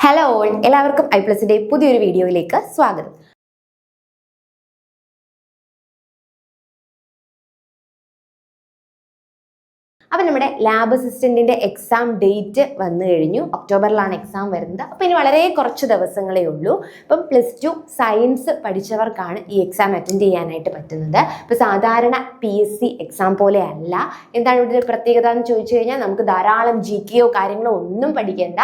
Hello all, എല്ലാവർക്കും ഐപ്ലസിന്റെ പുതിയൊരു വീഡിയോയിലേക്ക് സ്വാഗതം. അപ്പം നമ്മുടെ ലാബ് അസിസ്റ്റന്റിന്റെ എക്സാം ഡേറ്റ് വന്നു കഴിഞ്ഞു. ഒക്ടോബറിലാണ് എക്സാം വരുന്നത്. അപ്പം ഇനി വളരെ കുറച്ച് ദിവസങ്ങളേ ഉള്ളൂ. അപ്പം +2 സയൻസ് പഠിച്ചവർക്കാണ് ഈ എക്സാം അറ്റൻഡ് ചെയ്യാനായിട്ട് പറ്റുന്നത്. ഇപ്പം സാധാരണ PSC എക്സാം പോലെ അല്ല. എന്താണ് ഇവിടെ പ്രത്യേകത എന്ന് ചോദിച്ചു കഴിഞ്ഞാൽ നമുക്ക് ധാരാളം GKയോ കാര്യങ്ങളോ ഒന്നും പഠിക്കേണ്ട.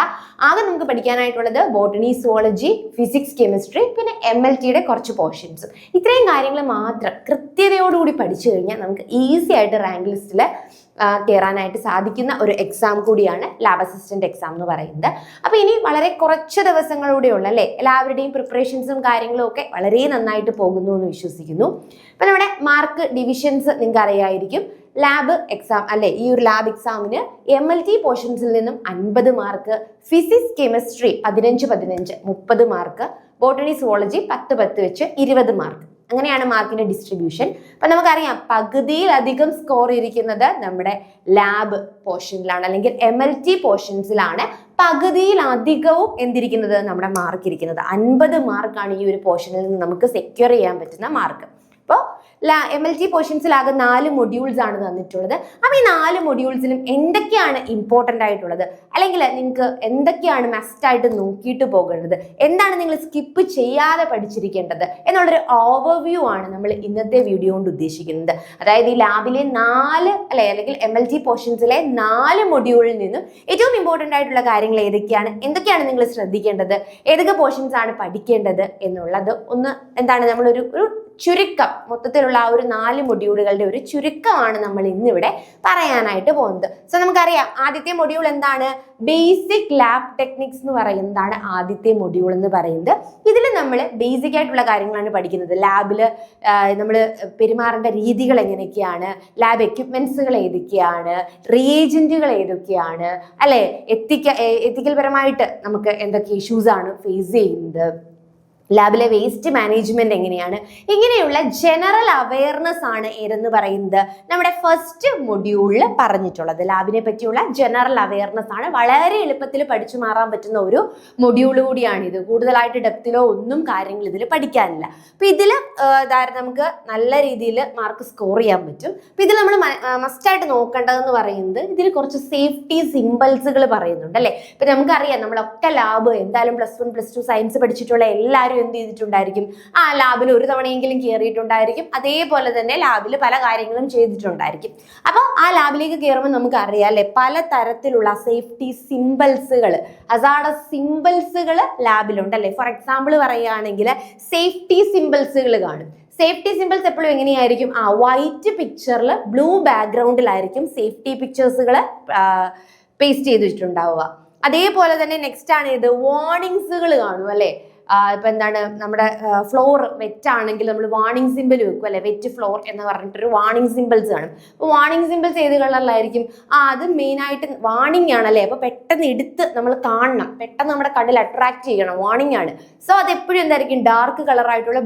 ആകെ നമുക്ക് പഠിക്കാനായിട്ടുള്ളത് ബോട്ടണി, സുവോളജി, ഫിസിക്സ്, കെമിസ്ട്രി, പിന്നെ MLTയുടെ കുറച്ച് പോർഷൻസും. ഇത്രയും കാര്യങ്ങൾ മാത്രം കൃത്യതയോടുകൂടി പഠിച്ചു കഴിഞ്ഞാൽ നമുക്ക് ഈസി ആയിട്ട് റാങ്ക് ലിസ്റ്റിൽ കയറാനായിട്ട് സാധിക്കുന്ന ഒരു എക്സാം കൂടിയാണ് ലാബ് അസിസ്റ്റന്റ് എക്സാം എന്ന് പറയുന്നത്. അപ്പൊ ഇനി വളരെ കുറച്ച് ദിവസങ്ങളൂടെ ഉള്ളു അല്ലേ? എല്ലാവരുടെയും പ്രിപ്പറേഷൻസും കാര്യങ്ങളും ഒക്കെ വളരെ നന്നായിട്ട് പോകുന്നു എന്ന് വിശ്വസിക്കുന്നു. അപ്പൊ നമ്മുടെ മാർക്ക് ഡിവിഷൻസ് നിങ്ങൾക്ക് അറിയായിരിക്കും. ലാബ് എക്സാം അല്ലെ, ഈ ഒരു ലാബ് എക്സാമിന് MLT പോർഷൻസിൽ നിന്നും 50 mark, physics, chemistry 15-15 30 mark, botany, zoology 10-10 വെച്ച് 20 മാർക്ക്. അങ്ങനെയാണ് മാർക്കിന്റെ ഡിസ്ട്രിബ്യൂഷൻ. അപ്പൊ നമുക്കറിയാം പകുതിയിലധികം സ്കോർ ഇരിക്കുന്നത് നമ്മുടെ ലാബ് പോർഷനിലാണ്, അല്ലെങ്കിൽ MLT പോർഷൻസിലാണ്. പകുതിയിലധികവും എന്തിരിക്കുന്നത് നമ്മുടെ മാർക്ക് ഇരിക്കുന്നത്. 50 മാർക്കാണ് ഈ ഒരു പോർഷനിൽ നിന്ന് നമുക്ക് സെക്യൂർ ചെയ്യാൻ പറ്റുന്ന മാർക്ക്. അപ്പോൾ MLT പോർഷൻസിലാകെ 4 മൊഡ്യൂൾസ് ആണ് തന്നിട്ടുള്ളത്. അപ്പോൾ ഈ 4 മൊഡ്യൂൾസിലും എന്തൊക്കെയാണ് ഇമ്പോർട്ടൻ്റ് ആയിട്ടുള്ളത്, അല്ലെങ്കിൽ നിങ്ങൾക്ക് എന്തൊക്കെയാണ് മസ്റ്റ് ആയിട്ട് നോക്കിയിട്ട് പോകേണ്ടത്, എന്താണ് നിങ്ങൾ സ്കിപ്പ് ചെയ്യാതെ പഠിച്ചിരിക്കേണ്ടത് എന്നുള്ളൊരു ഓവർവ്യൂ ആണ് നമ്മൾ ഇന്നത്തെ വീഡിയോ കൊണ്ട് ഉദ്ദേശിക്കുന്നത്. അതായത് ഈ ലാബിലെ 4 അല്ലെങ്കിൽ MLT പോർഷൻസിലെ 4 മൊഡ്യൂളിൽ നിന്നും ഏറ്റവും ഇമ്പോർട്ടൻ്റ് ആയിട്ടുള്ള കാര്യങ്ങൾ എന്തൊക്കെയാണ് നിങ്ങൾ ശ്രദ്ധിക്കേണ്ടത്, ഏതൊക്കെ പോർഷൻസ് ആണ് പഠിക്കേണ്ടത് എന്നുള്ളത് ഒന്ന് നമ്മളൊരു ചുരുക്കം, മൊത്തത്തിലുള്ള ആ ഒരു 4 മൊഡ്യൂളുകളുടെ ഒരു ചുരുക്കമാണ് നമ്മൾ ഇന്നിവിടെ പറയാനായിട്ട് പോകുന്നത്. സോ നമുക്കറിയാം ആദ്യത്തെ മൊഡ്യൂൾ എന്താണ്? ബേസിക് ലാബ് ടെക്നിക്സ് എന്ന് പറയുന്നതാണ് ആദ്യത്തെ മൊഡ്യൂൾ എന്ന് പറയുന്നത്. ഇതിൽ നമ്മൾ ബേസിക് ആയിട്ടുള്ള കാര്യങ്ങളാണ് പഠിക്കുന്നത്. ലാബിൽ നമ്മൾ പെരുമാറേണ്ട രീതികൾ എങ്ങനെയൊക്കെയാണ്, ലാബ് എക്യുപ്മെന്റ്സുകൾ ഏതൊക്കെയാണ്, റിയേജന്റുകൾ ഏതൊക്കെയാണ്, അല്ലെ, എത്തിക്കൽ പരമായിട്ട് നമുക്ക് എന്തൊക്കെ ഇഷ്യൂസ് ആണ് ഫേസ് ചെയ്യുന്നത്, ലാബിലെ വേസ്റ്റ് മാനേജ്മെന്റ് എങ്ങനെയാണ്, ഇങ്ങനെയുള്ള ജനറൽ അവയർനെസ് ആണ് ഏതെന്ന് പറയുന്നത് നമ്മുടെ ഫസ്റ്റ് മൊഡ്യൂളിൽ പറഞ്ഞിട്ടുള്ളത്. ലാബിനെ പറ്റിയുള്ള ജനറൽ അവയർനെസ് ആണ്. വളരെ എളുപ്പത്തിൽ പഠിച്ചു മാറാൻ പറ്റുന്ന ഒരു മൊഡ്യൂൾ കൂടിയാണ് ഇത്. കൂടുതലായിട്ട് ഡെപ്തിലോ ഒന്നും കാര്യങ്ങൾ ഇതിൽ പഠിക്കാനില്ല. അപ്പൊ ഇതിൽ നമുക്ക് നല്ല രീതിയിൽ മാർക്ക് സ്കോർ ചെയ്യാൻ പറ്റും. അപ്പൊ ഇതിൽ നമ്മൾ മസ്റ്റായിട്ട് നോക്കേണ്ടതെന്ന് പറയുന്നത് ഇതിൽ കുറച്ച് സേഫ്റ്റി സിംബൽസുകൾ പറയുന്നുണ്ട് അല്ലെ. ഇപ്പൊ നമുക്കറിയാം നമ്മളൊക്കെ ലാബ് എന്തായാലും +1 +2 സയൻസ് പഠിച്ചിട്ടുള്ള എല്ലാവരും എന്ത് ചെയ്തിട്ടുണ്ടായിരിക്കും, ലാബിൽ ഒരു തവണയെങ്കിലും കയറിയിട്ടുണ്ടായിരിക്കും. അതേപോലെ തന്നെ ലാബിൽ പല കാര്യങ്ങളും ചെയ്തിട്ടുണ്ടായിരിക്കും. അപ്പോൾ ആ ലാബിലേക്ക് കയറുമ്പോൾ നമുക്ക് അറിയാം അല്ലെ, പല തരത്തിലുള്ള സേഫ്റ്റി സിംബൽസുകൾ, ഹസാർഡസ് സിംബൽസുകൾ ലാബിലുണ്ട് അല്ലെ. ഫോർ എക്സാമ്പിൾ പറയുകയാണെങ്കിൽ സേഫ്റ്റി സിംബൽസുകൾ കാണും. സേഫ്റ്റി സിംബൽസ് എപ്പോഴും എങ്ങനെയായിരിക്കും? വൈറ്റ് പിക്ചറിൽ ബ്ലൂ ബാക്ക്ഗ്രൗണ്ടിലായിരിക്കും സേഫ്റ്റി പിക്ചേഴ്സുകൾ പേസ്റ്റ് ചെയ്തിട്ടുണ്ടാവുക. അതേപോലെ തന്നെ നെക്സ്റ്റ് ആണ് ഇത് വാർണിംഗ്സുകൾ കാണും അല്ലെ. ഇപ്പൊ നമ്മുടെ ഫ്ലോർ വെറ്റ് ആണെങ്കിൽ നമ്മൾ വാർണിംഗ് സിമ്പിൾ വെക്കും അല്ലെ, വെറ്റ് ഫ്ലോർ എന്ന് പറഞ്ഞിട്ടൊരു വാർണിംഗ് സിമ്പിൾസ് കാണും. അപ്പൊ വാർണിംഗ് സിമ്പിൾസ് ഏത് കളറിലായിരിക്കും? അത് മെയിൻ ആയിട്ട് വാർണിംഗ് ആണല്ലേ. അപ്പൊ പെട്ടെന്ന് എടുത്ത് നമ്മൾ കാണണം, പെട്ടെന്ന് നമ്മുടെ കണ്ണിൽ അട്രാക്ട് ചെയ്യണം, വാർണിംഗ് ആണ്. സോ അതെപ്പോഴും എന്തായിരിക്കും? ഡാർക്ക് കളറായിട്ടുള്ള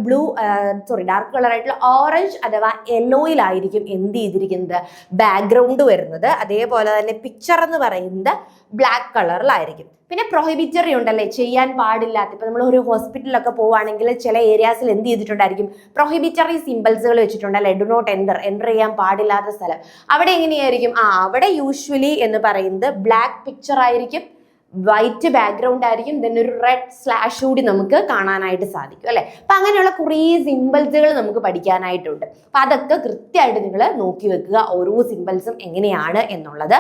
ഡാർക്ക് കളറായിട്ടുള്ള ഓറഞ്ച് അഥവാ യെല്ലോയിലായിരിക്കും എന്ത് ചെയ്തിരിക്കുന്നത്, ബാക്ക്ഗ്രൗണ്ട് വരുന്നത്. അതേപോലെ തന്നെ പിക്ചർ എന്ന് പറയുന്നത് ബ്ലാക്ക് കളറിലായിരിക്കും. പിന്നെ പ്രൊഹിബിറ്ററി ഉണ്ടല്ലേ, ചെയ്യാൻ പാടില്ലാത്ത. ഇപ്പൊ നമ്മൾ ഒരു ഹോസ്പിറ്റലിലൊക്കെ പോവുകയാണെങ്കിൽ ചില ഏരിയാസിൽ എന്ത് ചെയ്തിട്ടുണ്ടായിരിക്കും, പ്രൊഹിബിറ്ററി സിംബൽസുകൾ വെച്ചിട്ടുണ്ട് അല്ലെ. ഡു നോട്ട് എൻ്റർ ചെയ്യാൻ പാടില്ലാത്ത സ്ഥലം. അവിടെ എങ്ങനെയായിരിക്കും? അവിടെ യൂഷ്വലി എന്ന് പറയുന്നത് ബ്ലാക്ക് പിക്ചർ ആയിരിക്കും, വൈറ്റ് ബാക്ക്ഗ്രൗണ്ട് ആയിരിക്കും, ദെൻ ഒരു റെഡ് സ്ലാഷ് കൂടി നമുക്ക് കാണാനായിട്ട് സാധിക്കും അല്ലെ. അപ്പൊ അങ്ങനെയുള്ള കുറേ സിംബൽസുകൾ നമുക്ക് പഠിക്കാനായിട്ടുണ്ട്. അപ്പൊ അതൊക്കെ കൃത്യമായിട്ട് നിങ്ങൾ നോക്കി വെക്കുക, ഓരോ സിംബൽസും എങ്ങനെയാണ് എന്നുള്ളത്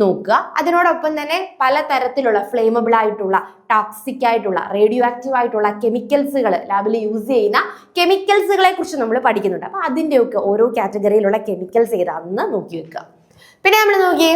നോക്കുക. അതിനോടൊപ്പം തന്നെ പലതരത്തിലുള്ള ഫ്ലെയിമബിൾ ആയിട്ടുള്ള, ടോക്സിക് ആയിട്ടുള്ള, റേഡിയോ ആക്റ്റീവ് ആയിട്ടുള്ള കെമിക്കൽസുകൾ, ലാബിൽ യൂസ് ചെയ്യുന്ന കെമിക്കൽസുകളെ കുറിച്ച് നമ്മൾ പഠിക്കുന്നുണ്ട്. അപ്പൊ അതിൻ്റെയൊക്കെ ഓരോ കാറ്റഗറിയിലുള്ള കെമിക്കൽസ് ഏതാണെന്ന് നോക്കി വെക്കുക. പിന്നെ നമ്മൾ നോക്കിയേ,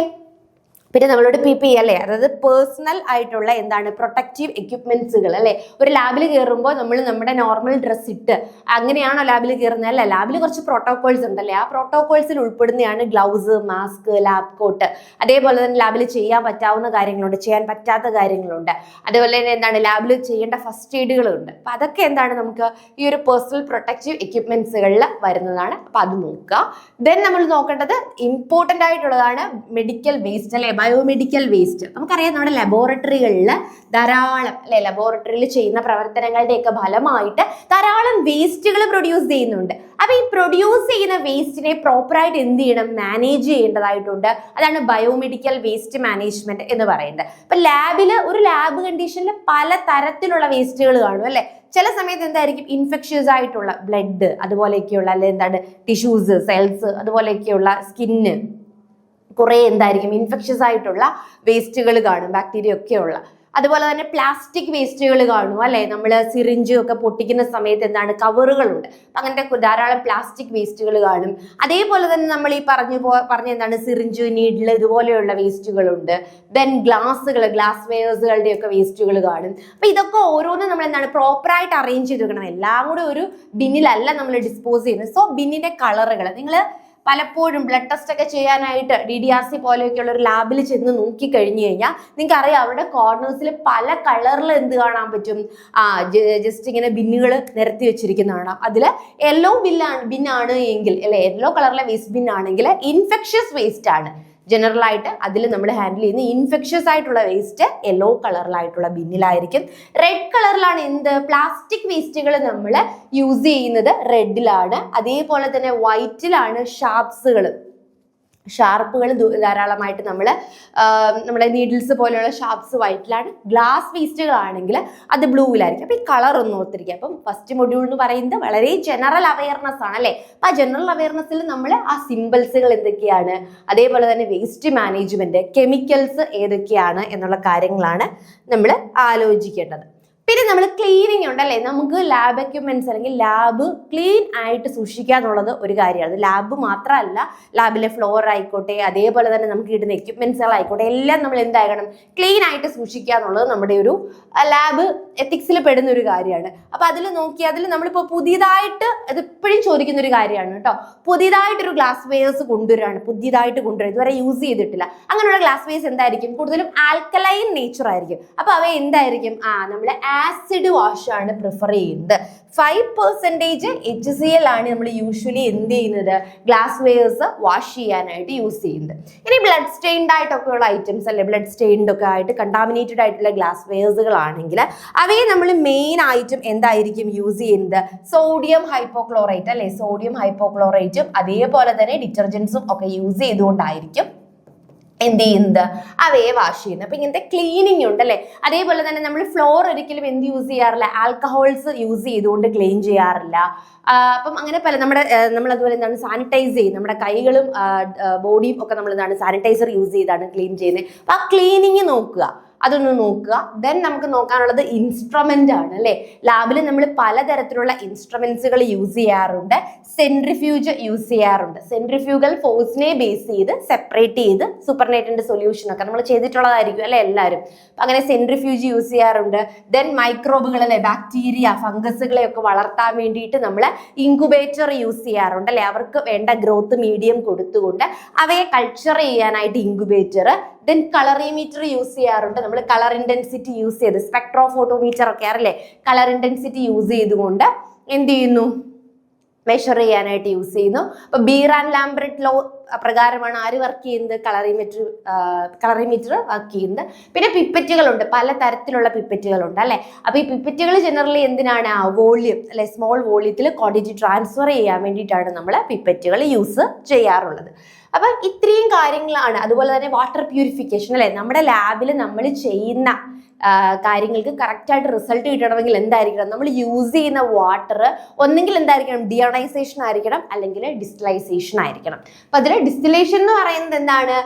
പിന്നെ നമ്മളോട് PPE അല്ലേ, അതായത് പേഴ്സണൽ ആയിട്ടുള്ള പ്രൊട്ടക്റ്റീവ് എക്യുപ്മെന്റ്സുകൾ അല്ലെ. ഒരു ലാബിൽ കയറുമ്പോൾ നമ്മൾ നമ്മുടെ നോർമൽ ഡ്രസ് ഇട്ട് അങ്ങനെയാണോ ലാബിൽ കയറുന്നത്? അല്ല, ലാബിൽ കുറച്ച് പ്രോട്ടോകോൾസ് ഉണ്ടല്ലേ. ആ പ്രോട്ടോകോൾസിൽ ഉൾപ്പെടുന്നതാണ് ഗ്ലൗസ്, മാസ്ക്, ലാബ് കോട്ട്. അതേപോലെ തന്നെ ലാബിൽ ചെയ്യാൻ പറ്റാവുന്ന കാര്യങ്ങളുണ്ട്, ചെയ്യാൻ പറ്റാത്ത കാര്യങ്ങളുണ്ട്. അതേപോലെ തന്നെ ലാബിൽ ചെയ്യേണ്ട ഫസ്റ്റ് എയ്ഡുകളുണ്ട്. അപ്പൊ അതൊക്കെ നമുക്ക് ഈ ഒരു പേഴ്സണൽ പ്രൊട്ടക്റ്റീവ് എക്യുപ്മെന്റ്സുകളിൽ വരുന്നതാണ്. അപ്പൊ അത് നോക്കുക. ദെൻ നമ്മൾ നോക്കേണ്ടത് ഇമ്പോർട്ടൻ്റ് ആയിട്ടുള്ളതാണ് മെഡിക്കൽ വേസ്റ്റ് അല്ലെ, ബയോമെഡിക്കൽ വേസ്റ്റ്. നമുക്കറിയാം നമ്മുടെ ലബോറട്ടറികളിൽ ധാരാളം ലബോറട്ടറിയിൽ ചെയ്യുന്ന പ്രവർത്തനങ്ങളുടെയൊക്കെ ഫലമായിട്ട് ധാരാളം വേസ്റ്റുകൾ പ്രൊഡ്യൂസ് ചെയ്യുന്നുണ്ട്. അപ്പൊ ഈ പ്രൊഡ്യൂസ് ചെയ്യുന്ന വേസ്റ്റിനെ പ്രോപ്പറായിട്ട് എന്ത് ചെയ്യണം, മാനേജ് ചെയ്യേണ്ടതായിട്ടുണ്ട്. അതാണ് ബയോമെഡിക്കൽ വേസ്റ്റ് മാനേജ്മെന്റ് എന്ന് പറയുന്നത്. അപ്പൊ ഒരു ലാബ് കണ്ടീഷനിൽ പല തരത്തിലുള്ള വേസ്റ്റുകൾ കാണും അല്ലെ. ചില സമയത്ത് എന്തായിരിക്കും, ഇൻഫെക്ഷ്യസ് ആയിട്ടുള്ള ബ്ലഡ്, അതുപോലെയൊക്കെയുള്ള അല്ലെങ്കിൽ എന്താണ് ടിഷ്യൂസ്, സെൽസ്, അതുപോലെയൊക്കെയുള്ള സ്കിന്ന്, കുറെ എന്തായിരിക്കും ഇൻഫെക്ഷ്യസ് ആയിട്ടുള്ള വേസ്റ്റുകൾ കാണും, ബാക്ടീരിയ ഒക്കെ ഉള്ള. അതുപോലെ തന്നെ പ്ലാസ്റ്റിക് വേസ്റ്റുകൾ കാണും അല്ലെ. നമ്മൾ സിറിഞ്ച് ഒക്കെ പൊട്ടിക്കുന്ന സമയത്ത് എന്താണ് കവറുകളുണ്ട്, അങ്ങനത്തെ ധാരാളം പ്ലാസ്റ്റിക് വേസ്റ്റുകൾ കാണും. അതേപോലെ തന്നെ നമ്മൾ ഈ പറഞ്ഞ എന്താണ് സിറിഞ്ച്, നീഡിൽ ഇതുപോലെയുള്ള വേസ്റ്റുകളുണ്ട്. ദെൻ ഗ്ലാസ് വെയേഴ്സുകളുടെ ഒക്കെ വേസ്റ്റുകൾ കാണും. അപ്പൊ ഇതൊക്കെ ഓരോന്നും നമ്മൾ എന്താണ് പ്രോപ്പറായിട്ട് അറേഞ്ച് ചെയ്ത് വെക്കണം. എല്ലാം കൂടെ ഒരു ബിന്നിലല്ല നമ്മൾ ഡിസ്പോസ് ചെയ്യുന്നത്. സോ ബിന്നിന്റെ കളറുകൾ നിങ്ങൾ പലപ്പോഴും ബ്ലഡ് ടെസ്റ്റ് ഒക്കെ ചെയ്യാനായിട്ട് DDRC പോലെയൊക്കെയുള്ള ഒരു ലാബിൽ ചെന്ന് നോക്കി കഴിഞ്ഞു കഴിഞ്ഞാൽ നിങ്ങൾക്ക് അറിയാം അവരുടെ കോർണേഴ്സിൽ പല കളറിൽ എന്ത് കാണാൻ പറ്റും, ജസ്റ്റ് ഇങ്ങനെ ബിന്നുകൾ നിരത്തി വെച്ചിരിക്കുന്നതാണ്. അതിൽ യെല്ലോ ബിന്നാണ് എങ്കിൽ അല്ലെ, യെല്ലോ കളറിലെ വേസ്റ്റ് ബിന്നാണെങ്കിൽ ഇൻഫെക്ഷ്യസ് വേസ്റ്റ് ആണ്. ജനറൽ ആയിട്ട് അതിൽ നമ്മൾ ഹാൻഡിൽ ചെയ്യുന്ന ഇൻഫെക്ഷ്യസ് ആയിട്ടുള്ള വേസ്റ്റ് യെല്ലോ കളറിലായിട്ടുള്ള ബിന്നിലായിരിക്കും. റെഡ് കളറിലാണ് എന്ത്, പ്ലാസ്റ്റിക് വേസ്റ്റുകൾ നമ്മൾ യൂസ് ചെയ്യുന്നത് റെഡിലാണ്. അതേപോലെ തന്നെ വൈറ്റിലാണ് ഷാർപ്പുകൾ ധാരാളമായിട്ട് നമ്മുടെ നീഡിൽസ് പോലെയുള്ള ഷാർപ്സ് വൈറ്റിലാണ്. ഗ്ലാസ് വേസ്റ്റുകളാണെങ്കിൽ അത് ബ്ലൂവിലായിരിക്കും. അപ്പൊ ഈ കളർ ഒന്ന് ഓർത്തിരിക്കുക. അപ്പം ഫസ്റ്റ് മൊഡ്യൂൾ എന്ന് പറയുന്നത് വളരെ ജനറൽ അവയർനെസ് ആണ് അല്ലെ. അപ്പൊ ആ ജനറൽ അവയർനെസ്സിൽ നമ്മൾ ആ സിമ്പിൾസുകൾ എന്തൊക്കെയാണ്, അതേപോലെ തന്നെ വേസ്റ്റ് മാനേജ്മെന്റ്, കെമിക്കൽസ് ഏതൊക്കെയാണ് എന്നുള്ള കാര്യങ്ങളാണ് നമ്മൾ ആലോചിക്കേണ്ടത്. പിന്നെ നമ്മൾ ക്ലീനിങ് ഉണ്ടല്ലേ, നമുക്ക് ലാബ് എക്യുപ്മെന്റ്സ് അല്ലെങ്കിൽ ലാബ് ക്ലീൻ ആയിട്ട് സൂക്ഷിക്കുക എന്നുള്ളത് ഒരു കാര്യമാണ്. ലാബ് മാത്രമല്ല, ലാബിലെ ഫ്ലോർ ആയിക്കോട്ടെ, അതേപോലെ തന്നെ നമുക്ക് കിട്ടുന്ന എക്യുപ്മെന്റ്സുകളായിക്കോട്ടെ, എല്ലാം നമ്മൾ എന്താകണം, ക്ലീൻ ആയിട്ട് സൂക്ഷിക്കുക എന്നുള്ളത് നമ്മുടെ ഒരു ലാബ് എത്തിക്സിൽ പെടുന്ന ഒരു കാര്യമാണ്. അപ്പൊ അതിൽ നമ്മളിപ്പോൾ പുതിയതായിട്ട്, അത് എപ്പോഴും ചോദിക്കുന്ന ഒരു കാര്യമാണ് കേട്ടോ, പുതിയതായിട്ടൊരു ഗ്ലാസ് വെയേഴ്സ് പുതിയതായിട്ട് കൊണ്ടുവരിക, ഇതുവരെ യൂസ് ചെയ്തിട്ടില്ല. അങ്ങനെയുള്ള ഗ്ലാസ് വെയേഴ്സ് എന്തായിരിക്കും, കൂടുതലും ആൽക്കലൈൻ നേച്ചർ ആയിരിക്കും. അപ്പൊ അവ എന്തായിരിക്കും, നമ്മൾ ആസിഡ് വാഷ് ആണ് പ്രിഫർ ചെയ്യുന്നത്. 5% HCl ആണ് നമ്മൾ യൂഷ്വലി എന്ത് ചെയ്യുന്നത്, ഗ്ലാസ് വെയേഴ്സ് വാഷ് ചെയ്യാനായിട്ട് യൂസ് ചെയ്യുന്നത്. ഇനി ബ്ലഡ് സ്റ്റെയിൻഡ് ആയിട്ടൊക്കെ ഉള്ള ഐറ്റംസ് അല്ലെ, ബ്ലഡ് സ്റ്റെയിൻഡ് ഒക്കെ ആയിട്ട് കണ്ടാമിനേറ്റഡ് ആയിട്ടുള്ള ഗ്ലാസ് വെയേഴ്സുകളാണെങ്കിൽ അവയെ നമ്മൾ മെയിൻ ആയിട്ടും എന്തായിരിക്കും യൂസ് ചെയ്യുന്നത്, സോഡിയം ഹൈപ്പോക്ലോറൈറ്റ് അല്ലെ, സോഡിയം ഹൈപ്പോക്ലോറൈറ്റും അതേപോലെ തന്നെ ഡിറ്റർജൻസും ഒക്കെ യൂസ് ചെയ്തുകൊണ്ടായിരിക്കും എന്ത് ചെയ്യുന്നത്, അവയെ വാഷ് ചെയ്യുന്നത്. അപ്പൊ ഇങ്ങനത്തെ ക്ലീനിങ് ഉണ്ട് അല്ലെ. അതേപോലെ തന്നെ നമ്മൾ ഫ്ലോർ ഒരിക്കലും എന്ത് യൂസ് ചെയ്യാറില്ല, ആൽക്കഹോൾസ് യൂസ് ചെയ്തുകൊണ്ട് ക്ലീൻ ചെയ്യാറില്ല. അപ്പം അങ്ങനെ നമ്മൾ അതുപോലെ എന്താണ് സാനിറ്റൈസ് ചെയ്യും, നമ്മുടെ കൈകളും ബോഡിയും ഒക്കെ നമ്മൾ എന്താണ് സാനിറ്റൈസർ യൂസ് ചെയ്താണ് ക്ലീൻ ചെയ്യുന്നത്. അപ്പൊ ആ ക്ലീനിങ് അതൊന്ന് നോക്കുക. ദെൻ നമുക്ക് നോക്കാനുള്ളത് ഇൻസ്ട്രുമെന്റ് ആണ് അല്ലെ. ലാബിൽ നമ്മൾ പലതരത്തിലുള്ള ഇൻസ്ട്രുമെന്റ്സുകൾ യൂസ് ചെയ്യാറുണ്ട്. സെൻട്രിഫ്യൂജ് യൂസ് ചെയ്യാറുണ്ട്. സെൻട്രിഫ്യൂഗൽ ഫോഴ്സിനെ ബേസ് ചെയ്ത് സെപ്പറേറ്റ് ചെയ്ത് സൂപ്പർനേറ്റന്റ് സൊല്യൂഷൻ ഒക്കെ നമ്മൾ ചെയ്തിട്ടുള്ളതായിരിക്കും അല്ലെ എല്ലാവരും. അങ്ങനെ സെൻട്രിഫ്യൂജ് യൂസ് ചെയ്യാറുണ്ട്. ദെൻ മൈക്രോബുകൾ അല്ലെ, ബാക്ടീരിയ, ഫംഗസുകളെ ഒക്കെ വളർത്താൻ വേണ്ടിയിട്ട് നമ്മൾ ഇൻക്യുബേറ്റർ യൂസ് ചെയ്യാറുണ്ട് അല്ലെ. അവർക്ക് വേണ്ട ഗ്രോത്ത് മീഡിയം കൊടുത്തുകൊണ്ട് അവയെ കൾച്ചർ ചെയ്യാനായിട്ട് ഇൻക്യുബേറ്റർ. ദെൻ കളറിമീറ്റർ യൂസ് ചെയ്യാറുണ്ട്. നമ്മൾ കളർ ഇന്റൻസിറ്റി യൂസ് ചെയ്ത്, സ്പെക്ട്രോഫോട്ടോമീറ്റർ ഒക്കെ അറിയില്ലേ, കളർ ഇന്റൻസിറ്റി യൂസ് ചെയ്തുകൊണ്ട് എന്ത് ചെയ്യുന്നു, മെഷർ ചെയ്യാനായിട്ട് യൂസ് ചെയ്യുന്നു. അപ്പൊ ബീർ ആൻഡ് ലാംബ്രറ്റ് ലോ പ്രകാരമാണ് ആര് വർക്ക് ചെയ്യുന്നത്, കളറിമീറ്റർ വർക്ക് ചെയ്യുന്നത്. പിന്നെ പിപ്പറ്റുകളുണ്ട്, പല തരത്തിലുള്ള പിപ്പറ്റുകളുണ്ട് അല്ലെ. അപ്പൊ ഈ പിപ്പറ്റുകൾ ജനറലി എന്തിനാണ്, വോള്യം അല്ലെ, സ്മോൾ വോള്യത്തിൽ ക്വാണ്ടിറ്റി ട്രാൻസ്ഫർ ചെയ്യാൻ വേണ്ടിയിട്ടാണ് നമ്മൾ പിപ്പറ്റുകൾ യൂസ് ചെയ്യാറുള്ളത്. അപ്പൊ ഇത്രയും കാര്യങ്ങളാണ്. അതുപോലെ തന്നെ വാട്ടർ പ്യൂരിഫിക്കേഷൻ അല്ലെ, നമ്മുടെ ലാബിൽ നമ്മൾ ചെയ്യുന്ന കാര്യങ്ങൾക്ക് കറക്റ്റായിട്ട് റിസൾട്ട് കിട്ടണമെങ്കിൽ എന്തായിരിക്കണം, നമ്മൾ യൂസ് ചെയ്യുന്ന വാട്ടർ ഒന്നെങ്കിൽ എന്തായിരിക്കണം, ഡിയോണൈസേഷൻ ആയിരിക്കണം, അല്ലെങ്കിൽ ഡിസ്റ്റിലൈസേഷൻ ആയിരിക്കണം. അപ്പൊ അതിൽ ഡിസ്റ്റിലേഷൻ എന്ന് പറയുന്നത് എന്താണ്,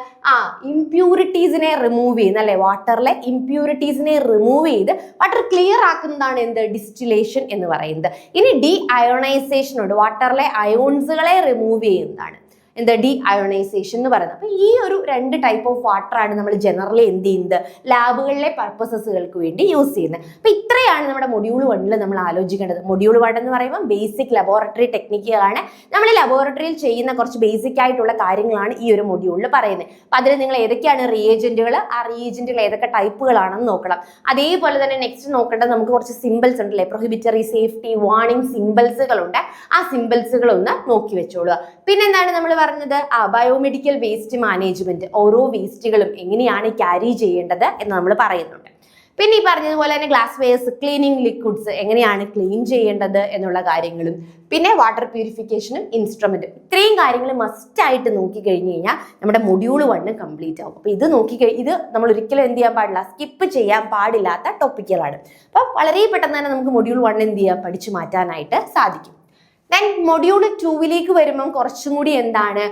ഇംപ്യൂരിറ്റീസിനെ റിമൂവ് ചെയ്യുന്ന അല്ലെ, വാട്ടറിലെ ഇംപ്യൂരിറ്റീസിനെ റിമൂവ് ചെയ്ത് വാട്ടർ ക്ലിയർ ആക്കുന്നതാണ് എന്ത്, ഡിസ്റ്റിലേഷൻ എന്ന് പറയുന്നത്. ഇനി ഡി അയോണൈസേഷൻ ഉണ്ട്, വാട്ടറിലെ അയോൺസുകളെ റിമൂവ് ചെയ്യുന്നതാണ് എന്താ, ഡി അയോണൈസേഷൻ എന്ന് പറയുന്നത്. അപ്പൊ ഈ ഒരു 2 ടൈപ്പ് ഓഫ് വാട്ടർ ആണ് നമ്മൾ ജനറലി എന്ത് ചെയ്യുന്നത്, ലാബുകളിലെ പർപ്പസസുകൾക്ക് വേണ്ടി യൂസ് ചെയ്യുന്നത്. അപ്പൊ ഇത്രയാണ് ഇതൊക്കെയാണ് നമ്മുടെ മൊഡ്യൂൾ 1 നമ്മൾ ആലോചിക്കേണ്ടത്. മൊഡ്യൂൾ 1 എന്ന് പറയുമ്പോൾ ബേസിക് ലബോറട്ടറി ടെക്നിക്കുകളാണ്. നമ്മൾ ലബോറട്ടറിയിൽ ചെയ്യുന്ന കുറച്ച് ബേസിക് ആയിട്ടുള്ള കാര്യങ്ങളാണ് ഈ ഒരു മൊഡ്യൂളിൽ പറയുന്നത്. അപ്പൊ അതിൽ നിങ്ങൾ ഏതൊക്കെയാണ് റിയേജന്റുകൾ, ആ റിയേജന്റുകൾ ഏതൊക്കെ ടൈപ്പുകളാണെന്ന് നോക്കണം. അതേപോലെ തന്നെ നെക്സ്റ്റ് നോക്കേണ്ടത് നമുക്ക് കുറച്ച് സിമ്പിൾസ് ഉണ്ടല്ലേ, പ്രൊഹിബിറ്ററി, സേഫ്റ്റി, വാർണിംഗ് സിമ്പിൾസുകളുണ്ട്. ആ സിമ്പിൾസുകൾ ഒന്ന് നോക്കി വെച്ചോളുക. പിന്നെന്താണ് നമ്മൾ പറഞ്ഞത്, ബയോമെഡിക്കൽ വേസ്റ്റ് മാനേജ്മെന്റ്, ഓരോ വേസ്റ്റുകളും എങ്ങനെയാണ് ക്യാരി ചെയ്യേണ്ടത് എന്ന് നമ്മൾ പറയുന്നുണ്ട്. പിന്നെ ഈ പറഞ്ഞതുപോലെ തന്നെ ഗ്ലാസ് വെയർസ്, ക്ലീനിങ് ലിക്വിഡ്സ് എങ്ങനെയാണ് ക്ലീൻ ചെയ്യേണ്ടത് എന്നുള്ള കാര്യങ്ങളും, പിന്നെ വാട്ടർ പ്യൂരിഫിക്കേഷനും ഇൻസ്ട്രുമെന്റും, ഇത്രയും കാര്യങ്ങൾ മസ്റ്റ് ആയിട്ട് നോക്കി കഴിഞ്ഞു കഴിഞ്ഞാൽ നമ്മുടെ മൊഡ്യൂൾ 1 കംപ്ലീറ്റ് ആവും. അപ്പൊ ഇത് ഇത് നമ്മൾ ഒരിക്കലും എന്ത് ചെയ്യാൻ പാടില്ല, സ്കിപ്പ് ചെയ്യാൻ പാടില്ലാത്ത ടോപ്പിക്കുകളാണ്. അപ്പൊ വളരെ പെട്ടെന്ന് തന്നെ നമുക്ക് മൊഡ്യൂൾ 1 എന്ത് ചെയ്യാം, പഠിച്ചു മാറ്റാനായിട്ട് സാധിക്കും. ദെൻ മൊഡ്യൂൾ 2 വരുമ്പം കുറച്ചും കൂടി എന്താണ്,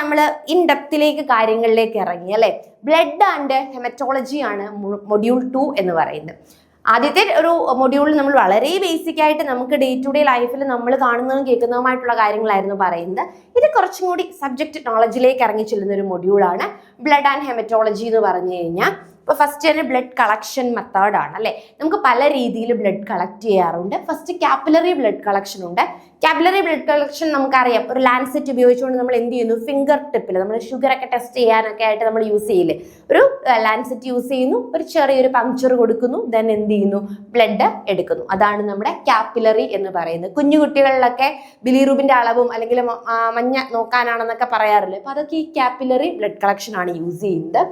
നമ്മൾ ഇൻ ഡെപ്തിലേക്ക് കാര്യങ്ങളിലേക്ക് ഇറങ്ങി അല്ലെ. ബ്ലഡ് ആൻഡ് ഹെമറ്റോളജി ആണ് മൊഡ്യൂൾ 2 എന്ന് പറയുന്നത്. ആദ്യത്തെ ഒരു മൊഡ്യൂളിൽ നമ്മൾ വളരെ ബേസിക് ആയിട്ട് നമുക്ക് ഡേ ടു ഡേ ലൈഫിൽ നമ്മൾ കാണുന്നതും കേൾക്കുന്നതുമായിട്ടുള്ള കാര്യങ്ങളായിരുന്നു പറയുന്നത്. ഇത് കുറച്ചും കൂടി സബ്ജക്ട് നോളജിലേക്ക് ഇറങ്ങി ചെല്ലുന്ന ഒരു മൊഡ്യൂളാണ് ബ്ലഡ് ആൻഡ് ഹെമറ്റോളജി എന്ന് പറഞ്ഞു കഴിഞ്ഞാൽ. ഇപ്പോൾ ഫസ്റ്റ് തന്നെ ബ്ലഡ് കളക്ഷൻ മെത്തേഡ് ആണ് അല്ലേ. നമുക്ക് പല രീതിയിൽ ബ്ലഡ് കളക്ട് ചെയ്യാറുണ്ട്. ഫസ്റ്റ് കാപ്പിലറി ബ്ലഡ് കളക്ഷൻ ഉണ്ട്. കാപ്പിലറി ബ്ലഡ് കളക്ഷൻ നമുക്കറിയാം, ഒരു ലാൻസെറ്റ് ഉപയോഗിച്ചുകൊണ്ട് നമ്മൾ എന്ത് ചെയ്യുന്നു, ഫിംഗർ ടിപ്പിൽ നമ്മൾ ഷുഗർ ഒക്കെ ടെസ്റ്റ് ചെയ്യാനൊക്കെ ആയിട്ട് നമ്മൾ യൂസ് ചെയ്യില്ലേ, ഒരു ലാൻസെറ്റ് യൂസ് ചെയ്യുന്നു, ഒരു ചെറിയൊരു പങ്ക്ചർ കൊടുക്കുന്നു, ദെൻ എന്ത് ചെയ്യുന്നു, ബ്ലഡ് എടുക്കുന്നു. അതാണ് നമ്മുടെ കാപ്പിലറി എന്ന് പറയുന്നത്. കുഞ്ഞു കുട്ടികളിലൊക്കെ ബിലിറൂബിന്റെ അളവും അല്ലെങ്കിൽ മഞ്ഞ നോക്കാനാണെന്നൊക്കെ പറയാറില്ലേ, അപ്പൊ അതൊക്കെ ഈ കാപ്പിലറി ബ്ലഡ് കളക്ഷൻ ആണ് യൂസ് ചെയ്യുന്നത്.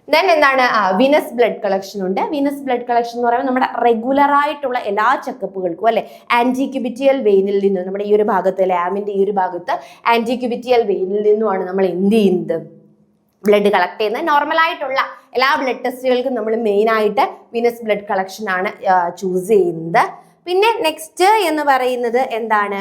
ദെൻ എന്താണ്, വിനസ് ബ്ലഡ് കളക്ഷൻ ഉണ്ട്. വിനസ് ബ്ലഡ് കളക്ഷൻ എന്ന് പറയുമ്പോൾ നമ്മുടെ റെഗുലർ ആയിട്ടുള്ള എല്ലാ ചെക്കപ്പുകൾക്കും അല്ലെ, ആന്റിക്യുബിറ്റിയൽ വെയിനിൽ നിന്ന്, നമ്മുടെ ഈ ഒരു ഭാഗത്ത് ലാമിന്റെ ഈ ഒരു ഭാഗത്ത് ആന്റിക്യുബിറ്റിയൽ വെയിനിൽ നിന്നുമാണ് നമ്മൾ എന്ത് ചെയ്യുന്നത്, ബ്ലഡ് കളക്ട് ചെയ്യുന്നത്. നോർമൽ ആയിട്ടുള്ള എല്ലാ ബ്ലഡ് ടെസ്റ്റുകൾക്കും നമ്മൾ മെയിൻ ആയിട്ട് വിനസ് ബ്ലഡ് കളക്ഷൻ ആണ് ചൂസ് ചെയ്യുന്നത്. പിന്നെ നെക്സ്റ്റ് എന്ന് പറയുന്നത് എന്താണ്,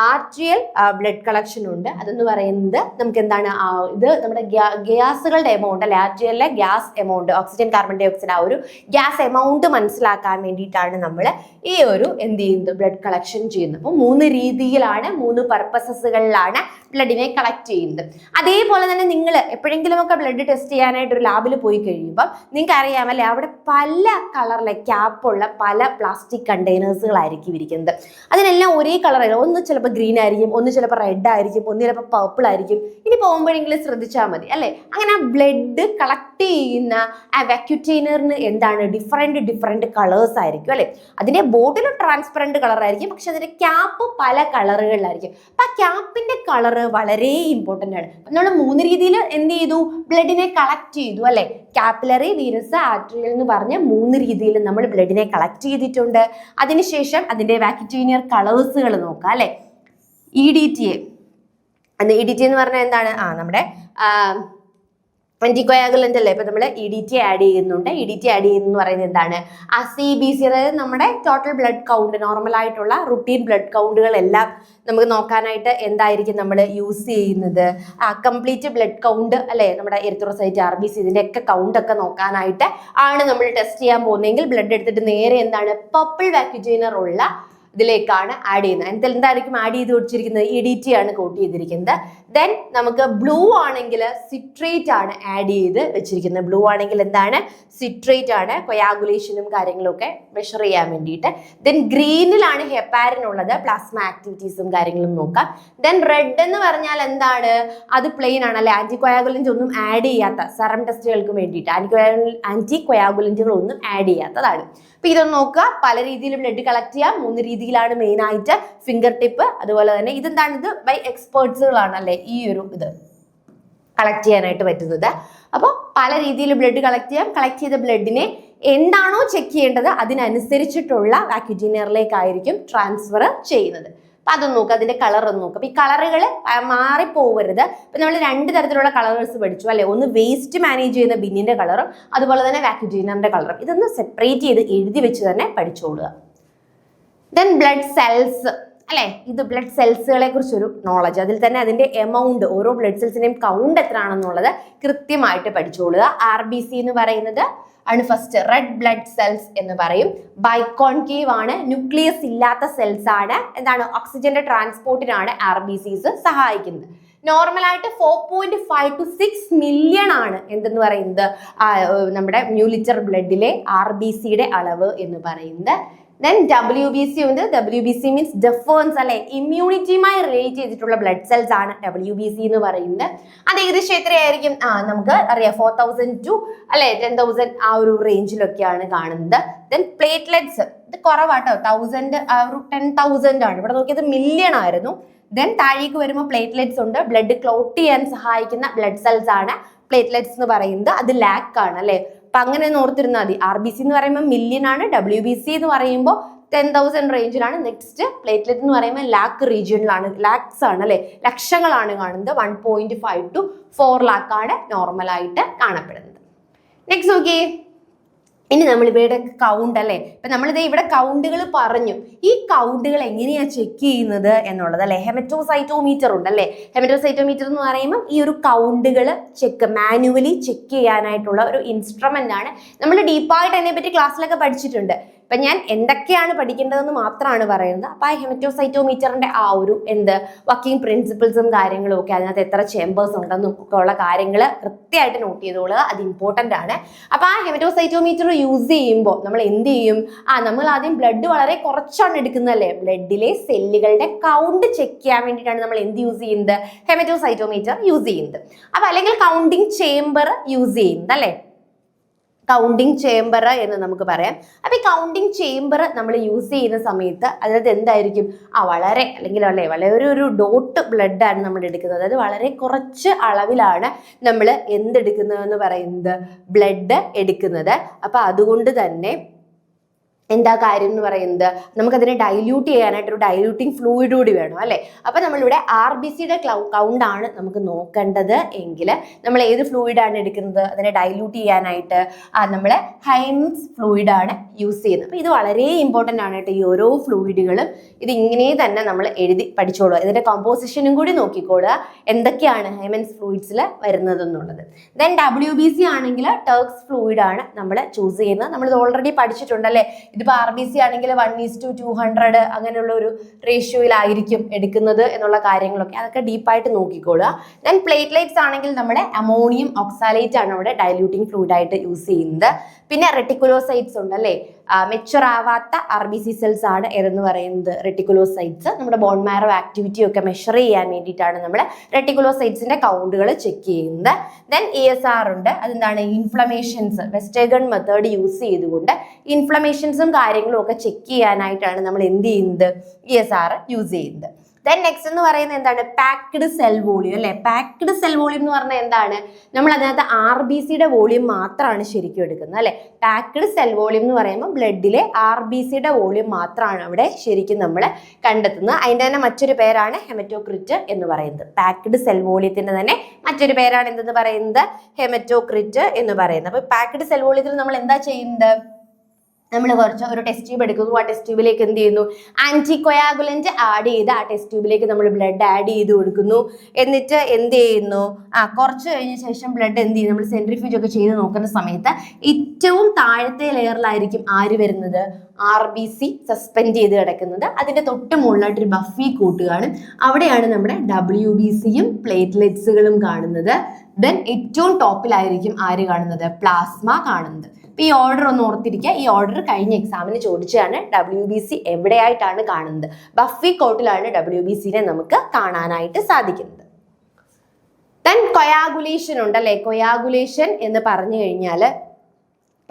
ആർട്രിയൽ ബ്ലഡ് കളക്ഷൻ ഉണ്ട്. അതെന്ന് പറയുന്നത് നമുക്ക് എന്താണ്, ഇത് നമ്മുടെ ഗ്യാസുകളുടെ എമൗണ്ട് അല്ലെ, ആർട്രിയലിലെ gas amount, oxygen, carbon dioxide, ആ ഒരു ഗ്യാസ് എമൗണ്ട് മനസ്സിലാക്കാൻ വേണ്ടിയിട്ടാണ് നമ്മൾ ഈ ഒരു എന്ത് ചെയ്യുന്നത്, ബ്ലഡ് കളക്ഷൻ ചെയ്യുന്നത്. അപ്പോൾ 3 രീതിയിലാണ്, 3 പർപ്പസസുകളിലാണ് ബ്ലഡിനെ കളക്ട് ചെയ്യുന്നത്. അതേപോലെ തന്നെ നിങ്ങൾ എപ്പോഴെങ്കിലുമൊക്കെ ബ്ലഡ് ടെസ്റ്റ് ചെയ്യാനായിട്ട് ഒരു ലാബിൽ പോയി കഴിയുമ്പോൾ നിങ്ങൾക്ക് അറിയാമല്ലേ, അവിടെ പല കളറിലെ ക്യാപ്പുള്ള പല പ്ലാസ്റ്റിക് കണ്ടെയ്നേഴ്സുകളായിരിക്കും ഇരിക്കുന്നത്. അതിനെല്ലാം ഒരേ കളറല്ല, ഒന്ന് ചിലപ്പോൾ ഗ്രീൻ ആയിരിക്കും, ഒന്ന് ചിലപ്പോൾ റെഡ് ആയിരിക്കും, ഒന്ന് ചിലപ്പോൾ പർപ്പിൾ ആയിരിക്കും. ഇനി പോകുമ്പോഴെങ്കിലും ശ്രദ്ധിച്ചാൽ മതി അല്ലേ. അങ്ങനെ ആ ബ്ലഡ് കളക്ട് ചെയ്യുന്ന ആ വാക്യൂറ്റൈനറിന് എന്താണ്, ഡിഫറെന്റ് കളേഴ്സ് ആയിരിക്കും അല്ലെ. അതിന്റെ ബോട്ടിൽ ട്രാൻസ്പെറന്റ് കളർ ആയിരിക്കും, പക്ഷെ അതിന്റെ ക്യാപ്പ് പല കളറുകളിലായിരിക്കും. അപ്പൊ ആ ക്യാപ്പിന്റെ കളർ വളരെ ഇമ്പോർട്ടന്റ് ആണ്. നമ്മൾ 3 രീതിയിൽ എന്ത് ചെയ്തു, ബ്ലഡിനെ കളക്ട് ചെയ്തു അല്ലെ. കാപ്പിലറി, വീനസ്, ആർട്രിയൽ എന്ന് പറഞ്ഞ 3 രീതിയിൽ നമ്മൾ ബ്ലഡിനെ കളക്ട് ചെയ്തിട്ടുണ്ട്. അതിനുശേഷം അതിന്റെ വാക്യൂറ്റൈനർ കളേഴ്സുകൾ നോക്കാം അല്ലെ. EDTA എന്ന് പറഞ്ഞാൽ എന്താണ്, നമ്മുടെ ആന്റികോയാഗുലന്റ് അല്ലേ. ഇപ്പൊ നമ്മൾ EDTA ആഡ് ചെയ്യുന്നുണ്ട്. EDTA ആഡ് ചെയ്യുന്ന പറയുന്നത് എന്താണ്, CBC, അതായത് നമ്മുടെ ടോട്ടൽ ബ്ലഡ് കൗണ്ട്, നോർമൽ ആയിട്ടുള്ള റുട്ടീൻ ബ്ലഡ് കൗണ്ടുകളെല്ലാം നമുക്ക് നോക്കാനായിട്ട് എന്തായിരിക്കും നമ്മൾ യൂസ് ചെയ്യുന്നത്, കംപ്ലീറ്റ് ബ്ലഡ് കൗണ്ട് അല്ലെ, നമ്മുടെ എറിത്രോസൈറ്റ്, RBC ഇതിന്റെ ഒക്കെ കൗണ്ട് ഒക്കെ നോക്കാനായിട്ട് ആണ് നമ്മൾ ടെസ്റ്റ് ചെയ്യാൻ പോകുന്നതെങ്കിൽ ബ്ലഡ് എടുത്തിട്ട് നേരെ എന്താണ്, പർപ്പിൾ വാക്യൂറ്റൈനർ ഉള്ള ഇതിലേക്കാണ് ആഡ് ചെയ്യുന്നത്. എന്തായിരിക്കും ആഡ് ചെയ്ത് വെച്ചിരിക്കുന്നത്, EDTA ആണ് കോട്ട് ചെയ്തിരിക്കുന്നത്. ദെൻ നമുക്ക് ബ്ലൂ ആണെങ്കിൽ സിട്രേറ്റ് ആണ് ആഡ് ചെയ്ത് വെച്ചിരിക്കുന്നത്. ബ്ലൂ ആണെങ്കിൽ എന്താണ്, സിട്രേറ്റ് ആണ്, കൊയാഗുലേഷനും കാര്യങ്ങളും ഒക്കെ മെഷർ ചെയ്യാൻ വേണ്ടിയിട്ട്. ദെൻ ഗ്രീനിലാണ് ഹെപ്പാരിൻ ഉള്ളത്, പ്ലാസ്മ ആക്ടിവിറ്റീസും കാര്യങ്ങളും നോക്കാം. ദെൻ റെഡ് എന്ന് പറഞ്ഞാൽ എന്താണ്, അത് പ്ലെയിൻ ആണ് അല്ലെ, ആന്റികൊയാഗുലന്റ് ഒന്നും ആഡ് ചെയ്യാത്ത, സെറം ടെസ്റ്റുകൾക്ക് വേണ്ടിയിട്ട് ആന്റികൊയാഗുലന്റുകൾ ഒന്നും ആഡ് ചെയ്യാത്തതാണ്. അപ്പൊ ഇതൊന്ന് നോക്കുക. പല രീതിയിൽ ബ്ലഡ് കളക്ട് ചെയ്യാം. 3 രീതിയിലാണ് മെയിൻ ആയിട്ട്, ഫിംഗർ ടിപ്പ്, അതുപോലെ തന്നെ ഇതെന്താണ്, ഇത് ബൈ എക്സ്പേർട്സുകളാണ് അല്ലെ ഈ ഒരു ഇത് കളക്ട് ചെയ്യാനായിട്ട് പറ്റുന്നത്. അപ്പോൾ പല രീതിയിൽ ബ്ലഡ് കളക്ട് ചെയ്യാം. കളക്ട് ചെയ്ത ബ്ലഡിനെ എന്താണോ ചെക്ക് ചെയ്യേണ്ടത് അതിനനുസരിച്ചിട്ടുള്ള വാക്യൂറ്റൈനറിലേക്കായിരിക്കും ട്രാൻസ്ഫർ ചെയ്യുന്നത്. അപ്പൊ അതൊന്ന് നോക്കുക, അതിന്റെ കളർ ഒന്ന് നോക്കുക. അപ്പൊ ഈ കളറുകൾ മാറിപ്പോവരുത്. ഇപ്പൊ നമ്മൾ 2 തരത്തിലുള്ള കളേഴ്സ് പഠിച്ചു അല്ലെ, ഒന്ന് വേസ്റ്റ് മാനേജ് ചെയ്യുന്ന ബിന്നിന്റെ കളറും അതുപോലെ തന്നെ വാക്യൂറ്റൈനറിന്റെ കളറും. ഇതൊന്ന് സെപ്പറേറ്റ് ചെയ്ത് എഴുതി വെച്ച് തന്നെ പഠിച്ചോളുക. ദെൻ ബ്ലഡ് സെൽസ് അല്ലെ, ഇത് ബ്ലഡ് സെൽസുകളെ കുറിച്ചൊരു നോളജ്, അതിൽ തന്നെ അതിന്റെ എമൗണ്ട്, ഓരോ ബ്ലഡ് സെൽസിന്റെയും കൗണ്ട് എത്രയാണെന്നുള്ളത് കൃത്യമായിട്ട് പഠിച്ചോളുക. RBC എന്ന് പറയുന്നത് ആണ് ഫസ്റ്റ്, റെഡ് ബ്ലഡ് സെൽസ് എന്ന് പറയും. ബൈകോൺകേവ് ആണ്, ന്യൂക്ലിയസ് ഇല്ലാത്ത സെൽസ് ആണ്. എന്താണ്, ഓക്സിജന്റെ ട്രാൻസ്പോർട്ടിനാണ് RBCs സഹായിക്കുന്നത്. നോർമലായിട്ട് 4.5 to 6 മില്യൺ ആണ് എന്തെന്ന് പറയുന്നത് നമ്മുടെ മ്യൂലിറ്റർ ബ്ലഡിലെ RBCയുടെ അളവ് എന്ന് പറയുന്നത്. Then WBC ഉണ്ട്. WBC മീൻസ് ഡെഫേൺസ് അല്ലെ, ഇമ്മ്യൂണിറ്റിയുമായി റിലേറ്റ് ചെയ്തിട്ടുള്ള ബ്ലഡ് സെൽസ് ആണ് WBC എന്ന് പറയുന്നത്. അത് ഏകദേശം എത്രയായിരിക്കും? നമുക്ക് അറിയാം 4,000 to അല്ലെ 10,000 ആ ഒരു റേഞ്ചിലൊക്കെയാണ് കാണുന്നത്. ദെൻ പ്ലേറ്റ്ലെറ്റ്സ് ഇത് കുറവാട്ടോ, 10,000 ആണ്. ഇവിടെ നോക്കിയത് മില്യൺ ആയിരുന്നു. ദെൻ താഴേക്ക് വരുമ്പോൾ പ്ലേറ്റ്ലെറ്റ്സ് ഉണ്ട്. ബ്ലഡ് ക്ലോട്ട് ചെയ്യാൻ സഹായിക്കുന്ന ബ്ലഡ് സെൽസ് ആണ് പ്ലേറ്റ്ലെറ്റ്സ് എന്ന് പറയുന്നത്. അത് ലാക്ക് ആണ് അല്ലെ. അപ്പൊ അങ്ങനെ ഓർത്തിരുന്നാൽ മതി. RBC എന്ന് പറയുമ്പോൾ മില്യൺ ആണ്, WBC എന്ന് പറയുമ്പോൾ 10,000 റേഞ്ചിലാണ്. നെക്സ്റ്റ് പ്ലേറ്റ്ലെറ്റ് എന്ന് പറയുമ്പോൾ ലാക്ക് റീജിയനിലാണ്, ലാക്സ് ആണ് അല്ലെ, ലക്ഷങ്ങളാണ് കാണുന്നത്. 1.5 to 4 lakh ആണ് നോർമലായിട്ട് കാണപ്പെടുന്നത്. നെക്സ്റ്റ് നോക്കിയേ, ഇനി നമ്മൾ ഇവയുടെ കൗണ്ട് അല്ലെ. ഇപ്പൊ നമ്മളിത് ഇവിടെ കൗണ്ടുകൾ പറഞ്ഞു. ഈ കൗണ്ടുകൾ എങ്ങനെയാ ചെക്ക് ചെയ്യുന്നത് എന്നുള്ളത് അല്ലെ. ഹെമറ്റോസൈറ്റോമീറ്റർ ഉണ്ട് അല്ലെ. ഹെമറ്റോസൈറ്റോമീറ്റർ എന്ന് പറയുമ്പോൾ ഈ ഒരു കൗണ്ടുകൾ മാനുവലി ചെക്ക് ചെയ്യാനായിട്ടുള്ള ഒരു ഇൻസ്ട്രുമെന്റ് ആണ്. നമ്മൾ ഡീപ്പായിട്ട് അതിനെപ്പറ്റി ക്ലാസ്സിലൊക്കെ പഠിച്ചിട്ടുണ്ട്. ഇപ്പൊ ഞാൻ എന്തൊക്കെയാണ് പഠിക്കേണ്ടതെന്ന് മാത്രമാണ് പറയുന്നത്. അപ്പൊ ആ ഹെമറ്റോസൈറ്റോമീറ്ററിന്റെ ആ ഒരു വർക്കിംഗ് പ്രിൻസിപ്പിൾസും കാര്യങ്ങളും ഒക്കെ, അതിനകത്ത് എത്ര ചേമ്പേഴ്സ് ഉണ്ടെന്നും ഒക്കെ ഉള്ള കാര്യങ്ങൾ കൃത്യമായിട്ട് നോട്ട് ചെയ്തോളുക. അത് ഇമ്പോർട്ടന്റ് ആണ്. അപ്പൊ ആ ഹെമറ്റോസൈറ്റോമീറ്റർ യൂസ് ചെയ്യുമ്പോൾ നമ്മൾ എന്ത് ചെയ്യും? നമ്മൾ ആദ്യം ബ്ലഡ് വളരെ കുറച്ചാണ് എടുക്കുന്നതല്ലേ. ബ്ലഡിലെ സെല്ലുകളുടെ കൗണ്ട് ചെക്ക് ചെയ്യാൻ വേണ്ടിയിട്ടാണ് നമ്മൾ എന്ത് യൂസ് ചെയ്യുന്നത്? ഹെമറ്റോസൈറ്റോമീറ്റർ യൂസ് ചെയ്യുന്നത്. അപ്പൊ അല്ലെങ്കിൽ കൗണ്ടിങ് ചേംബർ യൂസ് ചെയ്യുന്നത് അല്ലെ. കൗണ്ടിങ് ചേംബർ എന്ന് നമുക്ക് പറയാം. അപ്പൊ ഈ കൗണ്ടിങ് ചേംബർ നമ്മൾ യൂസ് ചെയ്യുന്ന സമയത്ത് അതിനകത്ത് എന്തായിരിക്കും? വളരെ അല്ലെങ്കിൽ വളരെ ഒരു ഡോട്ട് ബ്ലഡ് ആണ് നമ്മൾ എടുക്കുന്നത്. അതായത് വളരെ കുറച്ച് അളവിലാണ് നമ്മൾ എന്തെടുക്കുന്നതെന്ന് പറയുന്നത്, ബ്ലഡ് എടുക്കുന്നത്. അപ്പൊ അതുകൊണ്ട് തന്നെ എന്താ കാര്യം എന്ന് പറയുന്നത്, നമുക്കതിനെ ഡൈല്യൂട്ട് ചെയ്യാനായിട്ട് ഒരു ഡൈല്യൂട്ടിങ് ഫ്ലൂയിഡ് കൂടി വേണം അല്ലെ. അപ്പൊ നമ്മളിവിടെ RBCയുടെ കൗണ്ട് ആണ് നമുക്ക് നോക്കേണ്ടത് എങ്കിൽ നമ്മൾ ഏത് ഫ്ലൂയിഡ് ആണ് എടുക്കുന്നത്? അതിനെ ഡൈല്യൂട്ട് ചെയ്യാനായിട്ട് നമ്മൾ ഹൈൻസ് ഫ്ലൂയിഡ് ആണ് യൂസ് ചെയ്യുന്നത്. അപ്പൊ ഇത് വളരെ ഇമ്പോർട്ടന്റ് ആണ് കേട്ടോ. ഈ ഓരോ ഫ്ലൂയിഡുകളും ഇത് ഇങ്ങനെ തന്നെ നമ്മൾ എഴുതി പഠിച്ചോളുക. ഇതിന്റെ കോമ്പോസിഷനും കൂടി നോക്കിക്കോളുക, എന്തൊക്കെയാണ് ഹൈമൻസ് ഫ്ലൂയിഡ്സിൽ വരുന്നത് എന്നുള്ളത്. ദെൻ WBC ആണെങ്കിൽ ടർക്സ് ഫ്ലൂയിഡ് ആണ് നമ്മൾ ചൂസ് ചെയ്യുന്നത്. നമ്മളിത് ഓൾറെഡി പഠിച്ചിട്ടുണ്ടല്ലേ. ഇതിപ്പോ RBC ആണെങ്കിൽ 1:200 അങ്ങനെയുള്ള ഒരു റേഷ്യോയിലായിരിക്കും എടുക്കുന്നത് എന്നുള്ള കാര്യങ്ങളൊക്കെ അതൊക്കെ ഡീപ്പായിട്ട് നോക്കിക്കോളുക. ദെൻ പ്ലേറ്റ്ലെറ്റ്സ് ആണെങ്കിൽ നമ്മുടെ അമോണിയം ഓക്സാലേറ്റ് ആണ് അവിടെ ഡൈല്യൂട്ടിങ് ഫ്ലൂയിഡ് ആയിട്ട് യൂസ് ചെയ്യുന്നത്. പിന്നെ റെട്ടിക്കുലോസൈറ്റ്സ് ഉണ്ട് അല്ലേ. മെച്ചുവർ ആവാത്ത RBC സെൽസ് ആണ് ഏതെന്ന് പറയുന്നത് റെട്ടിക്കുലോസൈറ്റ്സ്. നമ്മുടെ ബോൺ മാരോ ആക്ടിവിറ്റി ഒക്കെ മെഷർ ചെയ്യാൻ വേണ്ടിയിട്ടാണ് നമ്മൾ റെട്ടിക്കുലോസൈറ്റ്സിന്റെ കൗണ്ടുകൾ ചെക്ക് ചെയ്യുന്നത്. ദെൻ ESR ഉണ്ട്. അതെന്താണ്? ഇൻഫ്ലമേഷൻസ് വെസ്റ്റേഗൺ മെത്തേഡ് യൂസ് ചെയ്തുകൊണ്ട് ഇൻഫ്ലമേഷൻസും കാര്യങ്ങളും ഒക്കെ ചെക്ക് ചെയ്യാനായിട്ടാണ് നമ്മൾ എന്ത് ചെയ്യുന്നത്? ESR യൂസ് ചെയ്യുന്നത്. ദെൻ നെക്സ്റ്റ് എന്ന് പറയുന്നത് എന്താണ്? പാക്ഡ് സെൽ വോളിയം അല്ലെ. പാക്ഡ് സെൽ വോളിയം എന്ന് പറഞ്ഞാൽ എന്താണ്? നമ്മൾ അതിനകത്ത് RBCയുടെ വോളിയം മാത്രമാണ് ശരിക്കും എടുക്കുന്നത് അല്ലെ. പാക്ഡ് സെൽ വോളിയം എന്ന് പറയുമ്പോൾ ബ്ലഡിലെ RBCയുടെ വോളിയം മാത്രമാണ് അവിടെ ശരിക്കും നമ്മൾ കണ്ടെത്തുന്നത്. അതിൻ്റെ തന്നെ മറ്റൊരു പേരാണ് ഹെമറ്റോക്രിറ്റ് എന്ന് പറയുന്നത്. പാക്ഡ് സെൽ വോളിയത്തിന്റെ തന്നെ മറ്റൊരു പേരാണ് എന്തെന്ന് പറയുന്നത്? ഹെമറ്റോക്രിറ്റ് എന്ന് പറയുന്നത്. അപ്പൊ പാക്ഡ് സെൽ വോളിയത്തിൽ നമ്മൾ എന്താ ചെയ്യുന്നത്? നമ്മൾ കുറച്ച് ഒരു ടെസ്റ്റ് ട്യൂബ് എടുക്കുന്നു. ആ ടെസ്റ്റ് ട്യൂബിലേക്ക് എന്ത് ചെയ്യുന്നു? ആന്റികൊയാഗുലന്റ് ആഡ് ചെയ്ത് ആ ടെസ്റ്റ് ട്യൂബിലേക്ക് നമ്മൾ ബ്ലഡ് ആഡ് ചെയ്ത് കൊടുക്കുന്നു. എന്നിട്ട് എന്ത് ചെയ്യുന്നു? കുറച്ച് കഴിഞ്ഞ ശേഷം ബ്ലഡ് എന്ത് ചെയ്യും? നമ്മൾ സെൻട്രിഫ്യൂജ് ഒക്കെ ചെയ്ത് നോക്കുന്ന സമയത്ത് ഏറ്റവും താഴത്തെ ലെയറിലായിരിക്കും ആര് വരുന്നത്? RBC സസ്പെൻഡ് ചെയ്ത് കിടക്കുന്നത്. അതിന്റെ തൊട്ട് മുകളിലായിട്ട് ഒരു ബഫി കൂട്ട് കാണും. അവിടെയാണ് നമ്മുടെ WBCയും പ്ലേറ്റ്ലെറ്റ്സുകളും കാണുന്നത്. ദെൻ ഏറ്റവും ടോപ്പിലായിരിക്കും ആര് കാണുന്നത്? പ്ലാസ്മ കാണുന്നത്. ഈ ഓർഡർ ഒന്ന് ഓർത്തിരിക്കുക. ഈ ഓർഡർ കഴിഞ്ഞ എക്സാമിന് ചോദിച്ചാണ്. WBC എവിടെയായിട്ടാണ് കാണുന്നത്? ബഫി കോട്ടിലാണ് WBCനെ നമുക്ക് കാണാനായിട്ട് സാധിക്കുന്നത്. ദെൻ കൊയാഗുലേഷൻ ഉണ്ടല്ലേ. കൊയാഗുലേഷൻ എന്ന് പറഞ്ഞു കഴിഞ്ഞാൽ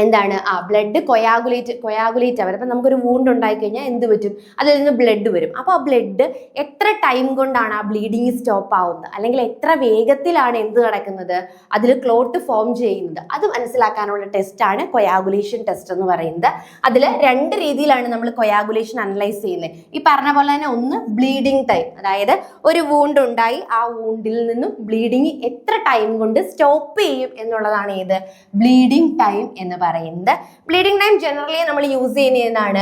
എന്താണ്? ബ്ലഡ് കൊയാഗുലേറ്റ് ആവും. അപ്പം നമുക്കൊരു വൂണ്ട് ഉണ്ടായി കഴിഞ്ഞാൽ എന്ത് പറ്റും? അതിൽ നിന്ന് ബ്ലഡ് വരും. അപ്പോൾ ആ ബ്ലഡ് എത്ര ടൈം കൊണ്ടാണ് ആ ബ്ലീഡിങ് സ്റ്റോപ്പ് ആവുന്നത്, അല്ലെങ്കിൽ എത്ര വേഗത്തിലാണ് എന്ത് നടക്കുന്നത്? അതിൽ ക്ലോട്ട് ഫോം ചെയ്യുന്നത്. അത് മനസ്സിലാക്കാനുള്ള ടെസ്റ്റാണ് കൊയാഗുലേഷൻ ടെസ്റ്റ് എന്ന് പറയുന്നത്. അതിൽ 2 രീതിയിലാണ് നമ്മൾ കൊയാഗുലേഷൻ അനലൈസ് ചെയ്യുന്നത്. ഈ പറഞ്ഞ പോലെ തന്നെ ഒന്ന് ബ്ലീഡിങ് ടൈം, അതായത് ഒരു വൂണ്ട് ഉണ്ടായി ആ വൂണ്ടിൽ നിന്നും ബ്ലീഡിങ് എത്ര ടൈം കൊണ്ട് സ്റ്റോപ്പ് ചെയ്യും എന്നുള്ളതാണ് ഏത്? ബ്ലീഡിങ് ടൈം എന്ന് പറയുന്നത്. ബ്ലീഡിംഗ് ടൈം ജനറലി നമ്മൾ യൂസ് ചെയ്യുന്നതാണ്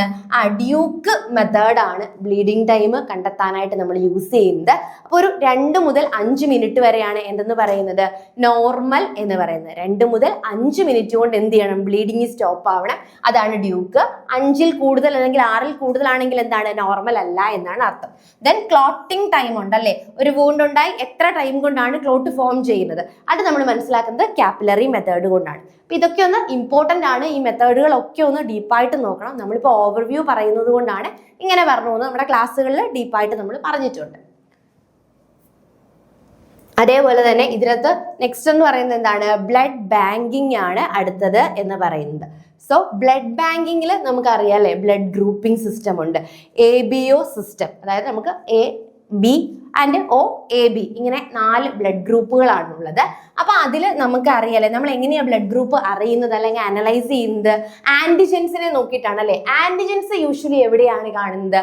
ഡ്യൂക്ക് മെത്തേഡ് ആണ് ബ്ലീഡിംഗ് ടൈം കണ്ടെത്താനായിട്ട് നമ്മൾ യൂസ് ചെയ്യുന്നത്. അപ്പോൾ ഒരു 2 മുതൽ 5 മിനിറ്റ് വരെയാണ് എന്തെന്ന് പറയുന്നത്? നോർമൽ എന്ന് പറയുന്നത്. 2 മുതൽ 5 മിനിറ്റ് കൊണ്ട് എന്ത് ചെയ്യണം? ബ്ലീഡിങ് സ്റ്റോപ്പ് ആവണം. അതാണ് ഡ്യൂക്ക്. 5-ൽ കൂടുതൽ അല്ലെങ്കിൽ 6-ൽ കൂടുതലാണെങ്കിൽ എന്താണ്, നോർമൽ അല്ല എന്നാണ് അർത്ഥം. ദെൻ ക്ലോട്ടിംഗ് ടൈം ഉണ്ടല്ലേ, ഒരു വൂണ്ട് ഉണ്ടായി എത്ര ടൈം കൊണ്ടാണ് ക്ലോട്ട് ഫോം ചെയ്യുന്നത്, അത് നമ്മൾ മനസ്സിലാക്കുന്നത് കാപ്പിലറി മെത്തേഡ് കൊണ്ടാണ്. അപ്പൊ ഇതൊക്കെ ഒന്ന് ഇമ്പോർട്ടന്റ് ആണ്. ഈ മെത്തേഡുകളൊക്കെ ഒന്ന് ഡീപ്പായിട്ട് നോക്കണം. നമ്മളിപ്പോൾ ഓവർവ്യൂ പറയുന്നത് കൊണ്ടാണ് ഇങ്ങനെ പറഞ്ഞു പോകുന്നത്. നമ്മുടെ ക്ലാസ്സുകളിൽ ഡീപ്പായിട്ട് നമ്മൾ പറഞ്ഞിട്ടുണ്ട്. അതേപോലെ തന്നെ ഇതിനകത്ത് നെക്സ്റ്റ് എന്ന് പറയുന്നത് എന്താണ്, ബ്ലഡ് ബാങ്കിങ് ആണ് അടുത്തത് എന്ന് പറയുന്നത്. സോ ബ്ലഡ് ബാങ്കിങ്ങിൽ നമുക്കറിയാം അല്ലേ, ബ്ലഡ് ഗ്രൂപ്പിംഗ് സിസ്റ്റം ഉണ്ട്, ABO സിസ്റ്റം. അതായത് നമുക്ക് AB ആൻഡ് OAB ഇങ്ങനെ 4 ബ്ലഡ് ഗ്രൂപ്പുകളാണുള്ളത്. അപ്പൊ അതിൽ നമുക്ക് അറിയാലേ നമ്മൾ എങ്ങനെയാണ് ബ്ലഡ് ഗ്രൂപ്പ് അറിയുന്നത് അല്ലെങ്കിൽ അനലൈസ് ചെയ്യുന്നത്, ആന്റിജൻസിനെ നോക്കിയിട്ടാണ് അല്ലെ. ആന്റിജൻസ് യൂഷ്വലി എവിടെയാണ് കാണുന്നത്,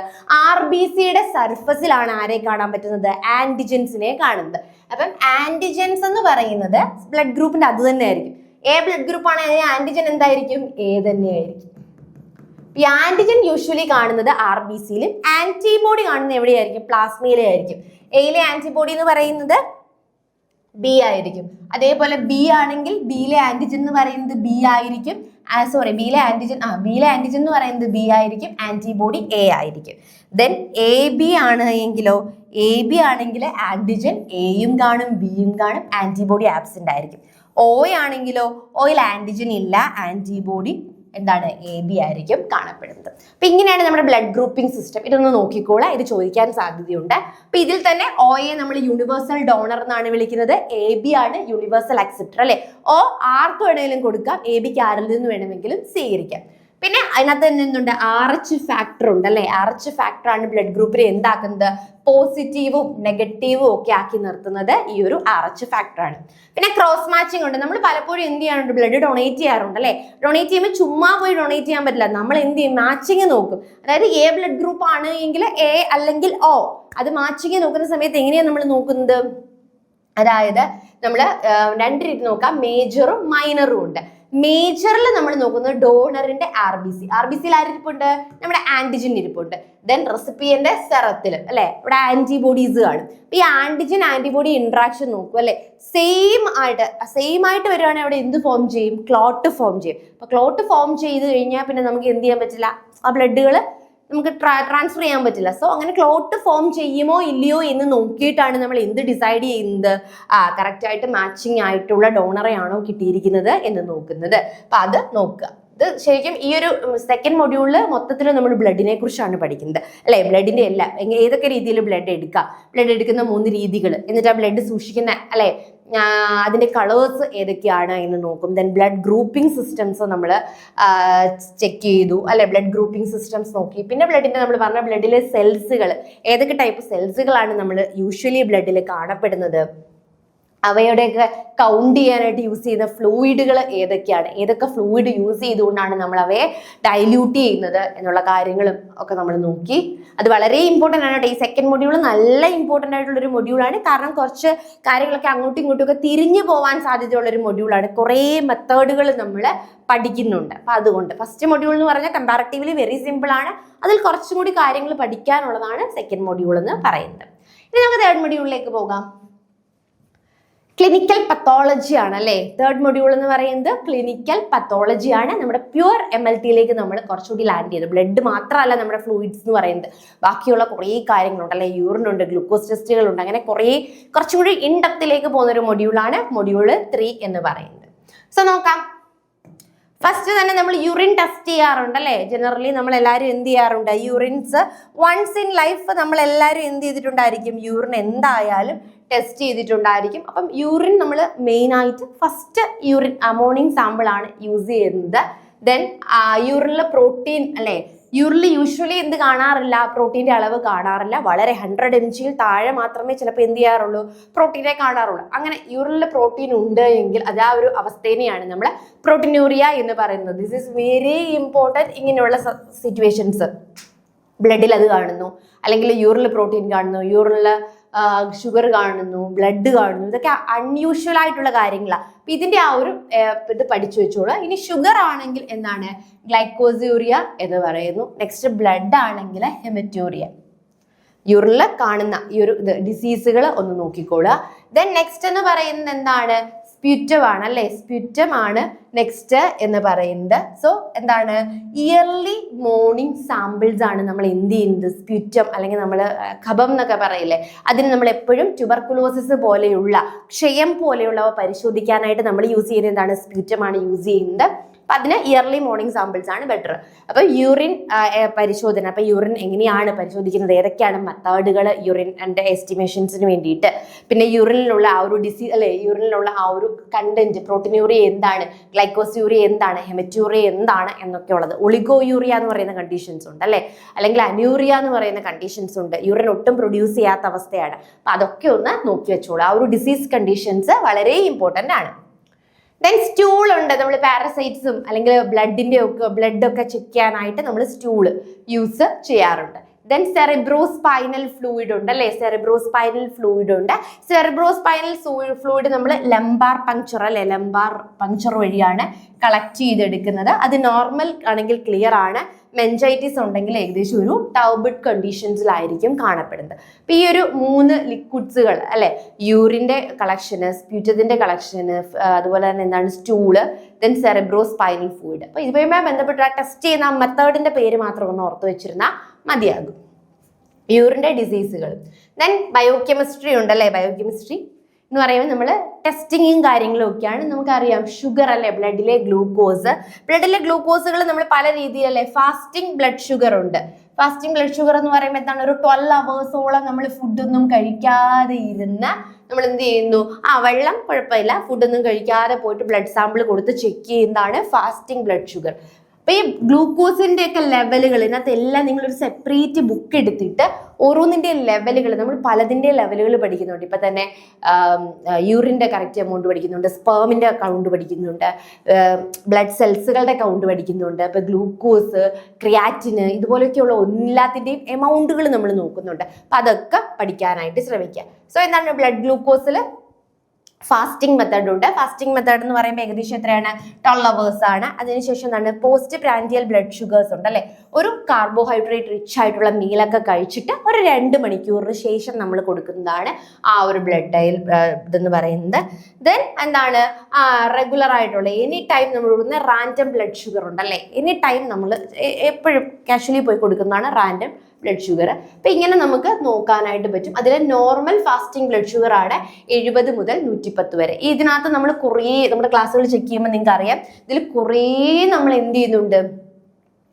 RBCയുടെ സർഫസിലാണ് ആരെ കാണാൻ പറ്റുന്നത്, ആന്റിജൻസിനെ കാണുന്നത്. അപ്പം ആന്റിജൻസ് എന്ന് പറയുന്നത് ബ്ലഡ് ഗ്രൂപ്പിന്റെ അത് തന്നെ ആയിരിക്കും. A ബ്ലഡ് ഗ്രൂപ്പ് ആണെങ്കിൽ ആന്റിജൻ എന്തായിരിക്കും, A തന്നെയായിരിക്കും. ഈ ആന്റിജൻ യൂഷ്വലി കാണുന്നത് RBCയിലും ആന്റിബോഡി കാണുന്നത് എവിടെയായിരിക്കും, പ്ലാസ്മയിലെ ആയിരിക്കും. എയിലെ ആന്റിബോഡി എന്ന് പറയുന്നത് B ആയിരിക്കും. അതേപോലെ B ആണെങ്കിൽ ബിയിലെ ആന്റിജൻ എന്ന് പറയുന്നത് B ആയിരിക്കും. ബിയിലെ ആന്റിജൻ എന്ന് പറയുന്നത് B ആയിരിക്കും, ആന്റിബോഡി A ആയിരിക്കും. ദെൻ AB ആണ് എങ്കിലോ, AB ആണെങ്കിൽ ആന്റിജൻ Aയും കാണും Bയും കാണും, ആന്റിബോഡി ആബ്സെന്റ് ആയിരിക്കും. O ആണെങ്കിലോ, Oയിൽ ആന്റിജൻ ഇല്ല, ആന്റിബോഡി എന്താണ്, AB ആയിരിക്കും കാണപ്പെടുന്നത്. അപ്പൊ ഇങ്ങനെയാണ് നമ്മുടെ ബ്ലഡ് ഗ്രൂപ്പിംഗ് സിസ്റ്റം. ഇതൊന്ന് നോക്കിക്കോളാം, ഇത് ചോദിക്കാൻ സാധ്യതയുണ്ട്. അപ്പൊ ഇതിൽ തന്നെ Oയെ നമ്മൾ യൂണിവേഴ്സൽ ഡോണർ എന്നാണ് വിളിക്കുന്നത്, AB ആണ് യൂണിവേഴ്സൽ അക്സെപ്റ്റർ അല്ലെ. O ആർക്ക് വേണമെങ്കിലും കൊടുക്കാം, ABക്ക് ആരിൽ നിന്ന് വേണമെങ്കിലും സ്വീകരിക്കാം. പിന്നെ അതിനകത്ത് എന്തുണ്ട്, RH ഫാക്ടർ ഉണ്ട് അല്ലെ. RH ഫാക്ടർ ആണ് ബ്ലഡ് ഗ്രൂപ്പിനെ എന്താക്കുന്നത്, പോസിറ്റീവും നെഗറ്റീവും ഒക്കെ ആക്കി നിർത്തുന്നത് ഈ ഒരു RH ഫാക്ടർ ആണ്. പിന്നെ ക്രോസ് മാച്ചിങ് ഉണ്ട്. നമ്മൾ പലപ്പോഴും എന്ത് ചെയ്യാറുണ്ട്, ബ്ലഡ് ഡൊണേറ്റ് ചെയ്യാറുണ്ട് അല്ലെ. ഡൊണേറ്റ് ചെയ്യുമ്പോൾ ചുമ്മാ പോയി ഡൊണേറ്റ് ചെയ്യാൻ പറ്റില്ല, നമ്മൾ എന്ത് ചെയ്യും, മാച്ചിങ് നോക്കും. അതായത് A ബ്ലഡ് ഗ്രൂപ്പ് ആണ് എങ്കിൽ A അല്ലെങ്കിൽ O, അത് മാച്ചിങ് നോക്കുന്ന സമയത്ത് എങ്ങനെയാണ് നമ്മൾ നോക്കുന്നത്, അതായത് നമ്മൾ 2 രീതി നോക്കാം, മേജറും മൈനറും ഉണ്ട്. മേജറിൽ നമ്മൾ നോക്കുന്നത് ഡോണറിന്റെ RBCയിൽ ആരിപ്പുണ്ട്, നമ്മുടെ ആന്റിജൻ ഇരിപ്പുണ്ട്. ദെൻ റെസിപ്പിയന്റെ സെറത്തിലും അല്ലെ, ഇവിടെ ആന്റിബോഡീസ് കാണും. ഈ ആന്റിജൻ ആന്റിബോഡി ഇന്ററാക്ഷൻ നോക്കും അല്ലെ. സെയിം ആയിട്ട് വരുവാണെങ്കിൽ അവിടെ എന്ത് ഫോം ചെയ്യും, ക്ലോട്ട് ഫോം ചെയ്യും. അപ്പൊ ക്ലോട്ട് ഫോം ചെയ്ത് കഴിഞ്ഞാൽ പിന്നെ നമുക്ക് എന്ത് ചെയ്യാൻ പറ്റില്ല, ആ ബ്ലഡുകൾ നമുക്ക് ട്രാൻസ്ഫർ ചെയ്യാൻ പറ്റില്ല. സോ അങ്ങനെ ക്ലോട്ട് ഫോം ചെയ്യുമോ ഇല്ലയോ എന്ന് നോക്കിയിട്ടാണ് നമ്മൾ എന്ത് ഡിസൈഡ് ചെയ്യുന്നത്, കറക്റ്റ് ആയിട്ട് മാച്ചിങ് ആയിട്ടുള്ള ഡോണറെ ആണോ കിട്ടിയിരിക്കുന്നത് എന്ന് നോക്കുന്നത്. അപ്പൊ അത് നോക്കുക. ഇത് ശരിക്കും ഈ ഒരു സെക്കൻഡ് മൊഡ്യൂളിൽ മൊത്തത്തിൽ നമ്മൾ ബ്ലഡിനെ കുറിച്ചാണ് പഠിക്കുന്നത് അല്ലെ. ബ്ലഡിന്റെ എല്ലാം ഏതൊക്കെ രീതിയിൽ ബ്ലഡ് എടുക്കാം, ബ്ലഡ് എടുക്കുന്ന 3 രീതികൾ, എന്നിട്ട് ആ ബ്ലഡ് സൂക്ഷിക്കുന്ന അല്ലെ അതിന്റെ കളേഴ്സ് ഏതൊക്കെയാണ് എന്ന് നോക്കും. ദെൻ ബ്ലഡ് ഗ്രൂപ്പിംഗ് സിസ്റ്റംസ് നമ്മൾ ചെക്ക് ചെയ്തു അല്ലെ, ബ്ലഡ് ഗ്രൂപ്പിംഗ് സിസ്റ്റംസ് നോക്കി. പിന്നെ ബ്ലഡിന്റെ നമ്മൾ പറഞ്ഞ ബ്ലഡിലെ സെൽസുകൾ, ഏതൊക്കെ ടൈപ്പ് സെൽസുകളാണ് നമ്മൾ യൂഷ്വലി ബ്ലഡിൽ കാണപ്പെടുന്നത്, അവയുടെയൊക്കെ കൗണ്ട് ചെയ്യാനായിട്ട് യൂസ് ചെയ്യുന്ന ഫ്ലൂയിഡുകൾ ഏതൊക്കെയാണ്, ഏതൊക്കെ ഫ്ലൂയിഡ് യൂസ് ചെയ്തുകൊണ്ടാണ് നമ്മൾ അവയെ ഡൈല്യൂട്ട് ചെയ്യുന്നത് എന്നുള്ള കാര്യങ്ങളും ഒക്കെ നമ്മൾ നോക്കി. അത് വളരെ ഇമ്പോർട്ടൻ്റ് ആണ്. ഈ സെക്കൻഡ് മൊഡ്യൂൾ നല്ല ഇമ്പോർട്ടൻ്റ് ആയിട്ടുള്ളൊരു മൊഡ്യൂളാണ്. കാരണം കുറച്ച് കാര്യങ്ങളൊക്കെ അങ്ങോട്ടും ഇങ്ങോട്ടും ഒക്കെ തിരിഞ്ഞു പോകാൻ സാധ്യതയുള്ളൊരു മൊഡ്യൂളാണ്. കുറേ മെത്തേഡുകൾ നമ്മൾ പഠിക്കുന്നുണ്ട്. അപ്പം അതുകൊണ്ട് ഫസ്റ്റ് മൊഡ്യൂൾ എന്ന് പറഞ്ഞാൽ കമ്പാരിറ്റീവ്ലി വെരി സിമ്പിൾ ആണ്. അതിൽ കുറച്ചും കൂടി കാര്യങ്ങൾ പഠിക്കാനുള്ളതാണ് സെക്കൻഡ് മൊഡ്യൂൾ എന്ന് പറയുന്നത്. ഇനി നമുക്ക് തേർഡ് മൊഡ്യൂളിലേക്ക് പോകാം. ക്ലിനിക്കൽ പത്തോളജി ആണ് അല്ലേ തേർഡ് മൊഡ്യൂൾ എന്ന് പറയുന്നത്. ക്ലിനിക്കൽ പത്തോളജി ആണ്. നമ്മുടെ പ്യുവർ MLT-യിലേക്ക് നമ്മൾ കുറച്ചുകൂടി ലാൻഡ് ചെയ്തു. ബ്ലഡ് മാത്രമല്ല നമ്മുടെ ഫ്ലൂയിഡ്സ് എന്ന് പറയുന്നത്, ബാക്കിയുള്ള കുറേ കാര്യങ്ങളുണ്ട് അല്ലെ. യൂറിൻ ഉണ്ട്, ഗ്ലൂക്കോസ് ടെസ്റ്റുകളുണ്ട്, അങ്ങനെ കുറച്ചും കൂടി ഇൻഡെപ്തിലേക്ക് പോകുന്ന ഒരു മൊഡ്യൂളാണ് മൊഡ്യൂൾ 3 എന്ന് പറയുന്നത്. സോ നോക്കാം. ഫസ്റ്റ് തന്നെ നമ്മൾ യൂറിൻ ടെസ്റ്റ് ചെയ്യാറുണ്ട് അല്ലേ. ജനറലി നമ്മൾ എല്ലാവരും എന്ത് ചെയ്യാറുണ്ട്, യൂറിൻസ് വൺസ് ഇൻ ലൈഫ് നമ്മൾ എല്ലാവരും എന്ത് ചെയ്തിട്ടുണ്ടായിരിക്കും, യൂറിൻ എന്തായാലും ടെസ്റ്റ് ചെയ്തിട്ടുണ്ടായിരിക്കും. അപ്പം യൂറിൻ നമ്മൾ മെയിനായിട്ട് ഫസ്റ്റ് യൂറിൻ മോർണിംഗ് സാമ്പിൾ ആണ് യൂസ് ചെയ്യുന്നത്. ദെൻ യൂറിനിൽ പ്രോട്ടീൻ അല്ലേ, യൂറിനിൽ യൂഷ്വലി എന്ത് കാണാറില്ല, പ്രോട്ടീൻ്റെ അളവ് കാണാറില്ല. വളരെ 100 mg താഴെ മാത്രമേ ചിലപ്പോൾ എന്ത് ചെയ്യാറുള്ളൂ, പ്രോട്ടീനെ കാണാറുള്ളൂ. അങ്ങനെ യൂറിനിൽ പ്രോട്ടീൻ ഉണ്ട് എങ്കിൽ അത് ആ ഒരു അവസ്ഥേനെയാണ് നമ്മൾ പ്രോട്ടീനൂറിയ എന്ന് പറയുന്നത്. This is very important. ഇങ്ങനെയുള്ള സിറ്റുവേഷൻസ് ബ്ലഡിൽ അത് കാണുന്നു, അല്ലെങ്കിൽ യൂറിനിൽ പ്രോട്ടീൻ കാണുന്നു, യൂറിനിൽ ഷുഗർ കാണുന്നു, ബ്ലഡ് കാണുന്നു, ഇതൊക്കെ അൺയൂഷ്വൽ ആയിട്ടുള്ള കാര്യങ്ങളാണ്. അപ്പം ഇതിൻ്റെ ആ ഒരു ഇത് പഠിച്ചു വെച്ചോളൂ. ഇനി ഷുഗർ ആണെങ്കിൽ എന്താണ്, ഗ്ലൈക്കോസ്യൂറിയ എന്ന് പറയുന്നു. നെക്സ്റ്റ് ബ്ലഡ് ആണെങ്കിൽ ഹെമറ്റൂറിയ. യൂറിനിൽ കാണുന്ന ഈ ഒരു ഡിസീസുകൾ ഒന്ന് നോക്കിക്കോളുക. ദെൻ നെക്സ്റ്റ് എന്ന് പറയുന്നത് എന്താണ്, സ്പ്യൂറ്റം ആണ് അല്ലേ, സ്പ്യൂറ്റം ആണ് നെക്സ്റ്റ് എന്ന് പറയുന്നത്. സോ എന്താണ്, ഇയർലി മോർണിംഗ് സാമ്പിൾസ് ആണ് നമ്മൾ എന്ത് ചെയ്യുന്നത്, സ്പ്യൂറ്റം അല്ലെങ്കിൽ നമ്മൾ കഫം എന്നൊക്കെ പറയില്ലേ, അതിന് നമ്മൾ എപ്പോഴും ട്യൂബർകുലോസിസ് പോലെയുള്ള, ക്ഷയം പോലെയുള്ളവ പരിശോധിക്കാനായിട്ട് നമ്മൾ യൂസ് ചെയ്യുന്നത് എന്താണ്, സ്പ്യൂറ്റം ആണ് യൂസ് ചെയ്യുന്നത്. അപ്പൊ അതിന് ഇയർലി മോർണിംഗ് സാമ്പിൾസ് ആണ് ബെറ്റർ. അപ്പൊ യൂറിൻ പരിശോധന, അപ്പൊ യൂറിൻ എങ്ങനെയാണ് പരിശോധിക്കുന്നത്, ഏതൊക്കെയാണ് മെത്തേഡുകൾ യൂറിൻ്റെ എസ്റ്റിമേഷൻസിന് വേണ്ടിയിട്ട്, പിന്നെ യൂറിനിലുള്ള ആ ഒരു ഡിസീസ് അല്ലെ, യൂറിനിലുള്ള ആ ഒരു കണ്ടന്റ്, പ്രോട്ടീനൂറിയ എന്താണ്, ഗ്ലൈക്കോസ്യൂറിയ എന്താണ്, ഹെമറ്റൂറിയ എന്താണ് എന്നൊക്കെ ഉള്ളത്. ഒളിഗോയൂറിയ എന്ന് പറയുന്ന കണ്ടീഷൻസ് ഉണ്ട് അല്ലെ, അല്ലെങ്കിൽ അനൂറിയ എന്ന് പറയുന്ന കണ്ടീഷൻസ് ഉണ്ട്. യൂറിൻ ഒട്ടും പ്രൊഡ്യൂസ് ചെയ്യാത്ത അവസ്ഥയാണ്. അപ്പൊ അതൊക്കെ ഒന്ന് നോക്കി വെച്ചോളൂ. ആ ഒരു ഡിസീസ് കണ്ടീഷൻസ് വളരെ ഇമ്പോർട്ടൻ്റ് ആണ്. ദെൻ സ്റ്റൂൾ ഉണ്ട്. നമ്മൾ പാരസൈറ്റ്സും അല്ലെങ്കിൽ ബ്ലഡ് ഒക്കെ ചെക്ക് ചെയ്യാനായിട്ട് നമ്മൾ സ്റ്റൂൾ യൂസ് ചെയ്യാറുണ്ട്. ദെൻ സെറിബ്രോസ്പൈനൽ ഫ്ലൂയിഡ് ഉണ്ട് അല്ലേ, സെറിബ്രോസ്പൈനൽ ഫ്ലൂയിഡ് ഉണ്ട്. സെറിബ്രോസ്പൈനൽ ഫ്ലൂയിഡ് നമ്മൾ ലംബാർ പങ്ക്ചർ അല്ലെ, ലംബാർ പങ്ക്ചർ വഴിയാണ് കളക്ട് ചെയ്തെടുക്കുന്നത്. അത് നോർമൽ ആണെങ്കിൽ ക്ലിയർ ആണ്. മെൻജൈറ്റിസ് ഉണ്ടെങ്കിൽ ഏകദേശം ഒരു ടർബിഡ് കണ്ടീഷൻസിലായിരിക്കും കാണപ്പെടുന്നത്. അപ്പൊ ഈ ഒരു 3 ലിക്വിഡ്സുകൾ അല്ലെ, യൂറിന്റെ കളക്ഷന്, സ്പ്യൂറ്റത്തിന്റെ കളക്ഷന്, അതുപോലെ തന്നെ എന്താണ് സ്റ്റൂള്, ദെൻ സെറിബ്രോസ്പൈനൽ ഫ്ലൂയിഡ്. അപ്പൊ ഇതുമായി ബന്ധപ്പെട്ട ടെസ്റ്റ് ചെയ്യുന്ന മെത്തേഡിന്റെ പേര് മാത്രം ഒന്ന് ഓർത്ത് വെച്ചിരുന്നാൽ മതിയാകും. യൂറിന്റെ ഡിസീസുകൾ. ദെൻ ബയോകെമിസ്ട്രി ഉണ്ടല്ലേ, ബയോകെമിസ്ട്രി എന്ന് പറയുമ്പോൾ നമ്മൾ ടെസ്റ്റിങ്ങും കാര്യങ്ങളും ഒക്കെയാണ്. നമുക്കറിയാം ഷുഗർ അല്ലെ, ബ്ലഡിലെ ഗ്ലൂക്കോസുകൾ നമ്മൾ പല രീതിയിലല്ലേ, ഫാസ്റ്റിംഗ് ബ്ലഡ് ഷുഗർ ഉണ്ട്. ഫാസ്റ്റിംഗ് ബ്ലഡ് ഷുഗർ എന്ന് പറയുമ്പോൾ എന്താണ്, ഒരു 12 അവേഴ്സോളം നമ്മൾ ഫുഡൊന്നും കഴിക്കാതെ ഇരുന്ന് നമ്മൾ എന്ത് ചെയ്യുന്നു, വെള്ളം കുഴപ്പമില്ല, ഫുഡൊന്നും കഴിക്കാതെ പോയിട്ട് ബ്ലഡ് സാമ്പിൾ കൊടുത്ത് ചെക്ക് ചെയ്യുന്നതാണ് ഫാസ്റ്റിംഗ് ബ്ലഡ് ഷുഗർ. അപ്പൊ ഈ ഗ്ലൂക്കോസിന്റെ ഒക്കെ ലെവലുകൾ ഇതിനകത്ത് എല്ലാം നിങ്ങളൊരു സെപ്പറേറ്റ് ബുക്ക് എടുത്തിട്ട് ഓരോന്നിന്റെ ലെവലുകൾ, നമ്മൾ പലതിന്റെ ലെവലുകൾ പഠിക്കുന്നുണ്ട്. ഇപ്പൊ തന്നെ യൂറിന്റെ കറക്റ്റ് എമൗണ്ട് പഠിക്കുന്നുണ്ട്, സ്പേമിന്റെ കൗണ്ട് പഠിക്കുന്നുണ്ട്, ബ്ലഡ് സെൽസുകളുടെ കൗണ്ട് പഠിക്കുന്നുണ്ട്. ഇപ്പൊ ഗ്ലൂക്കോസ്, ക്രിയാറ്റിന്, ഇതുപോലെയൊക്കെയുള്ള എല്ലാത്തിന്റെയും എമൗണ്ടുകൾ നമ്മൾ നോക്കുന്നുണ്ട്. അപ്പൊ അതൊക്കെ പഠിക്കാനായിട്ട് ശ്രമിക്കുക. സോ എന്താണ്, ബ്ലഡ് ഗ്ലൂക്കോസിൽ ഫാസ്റ്റിംഗ് മെത്തേഡ് ഉണ്ട്. ഫാസ്റ്റിംഗ് മെത്തേഡ് എന്ന് പറയുമ്പോൾ ഏകദേശം എത്രയാണ്, 12 അവേഴ്സ് ആണ്. അതിനുശേഷം എന്താണ്, പോസ്റ്റ് പ്രാൻഡിയൽ ബ്ലഡ് ഷുഗേഴ്സ് ഉണ്ട് അല്ലെ, ഒരു കാർബോഹൈഡ്രേറ്റ് റിച്ച് ആയിട്ടുള്ള മീലൊക്കെ കഴിച്ചിട്ട് ഒരു 2 മണിക്കൂറിന് ശേഷം നമ്മൾ കൊടുക്കുന്നതാണ് ആ ഒരു ബ്ലഡ് ഡയൽ ഇതെന്ന് പറയുന്നത്. ദെൻ എന്താണ്, റെഗുലർ ആയിട്ടുള്ള എനി ടൈം നമ്മൾ കൊടുക്കുന്ന റാൻഡം ബ്ലഡ് ഷുഗർ ഉണ്ട് അല്ലെ, എനി ടൈം നമ്മൾ എപ്പോഴും കാഷ്വലി പോയി കൊടുക്കുന്നതാണ് റാൻഡം ബ്ലഡ് ഷുഗർ. അപ്പൊ ഇങ്ങനെ നമുക്ക് നോക്കാനായിട്ട് പറ്റും. അതിൽ നോർമൽ ഫാസ്റ്റിംഗ് ബ്ലഡ് ഷുഗർ ആണ് 70 മുതൽ 110 വരെ. ഇതിനകത്ത് നമ്മൾ കുറേ നമ്മുടെ ക്ലാസ്സുകൾ ചെക്ക് ചെയ്യുമ്പോൾ നിങ്ങൾക്ക് അറിയാം, ഇതിൽ കുറേ നമ്മൾ എന്ത് ചെയ്യുന്നുണ്ട്,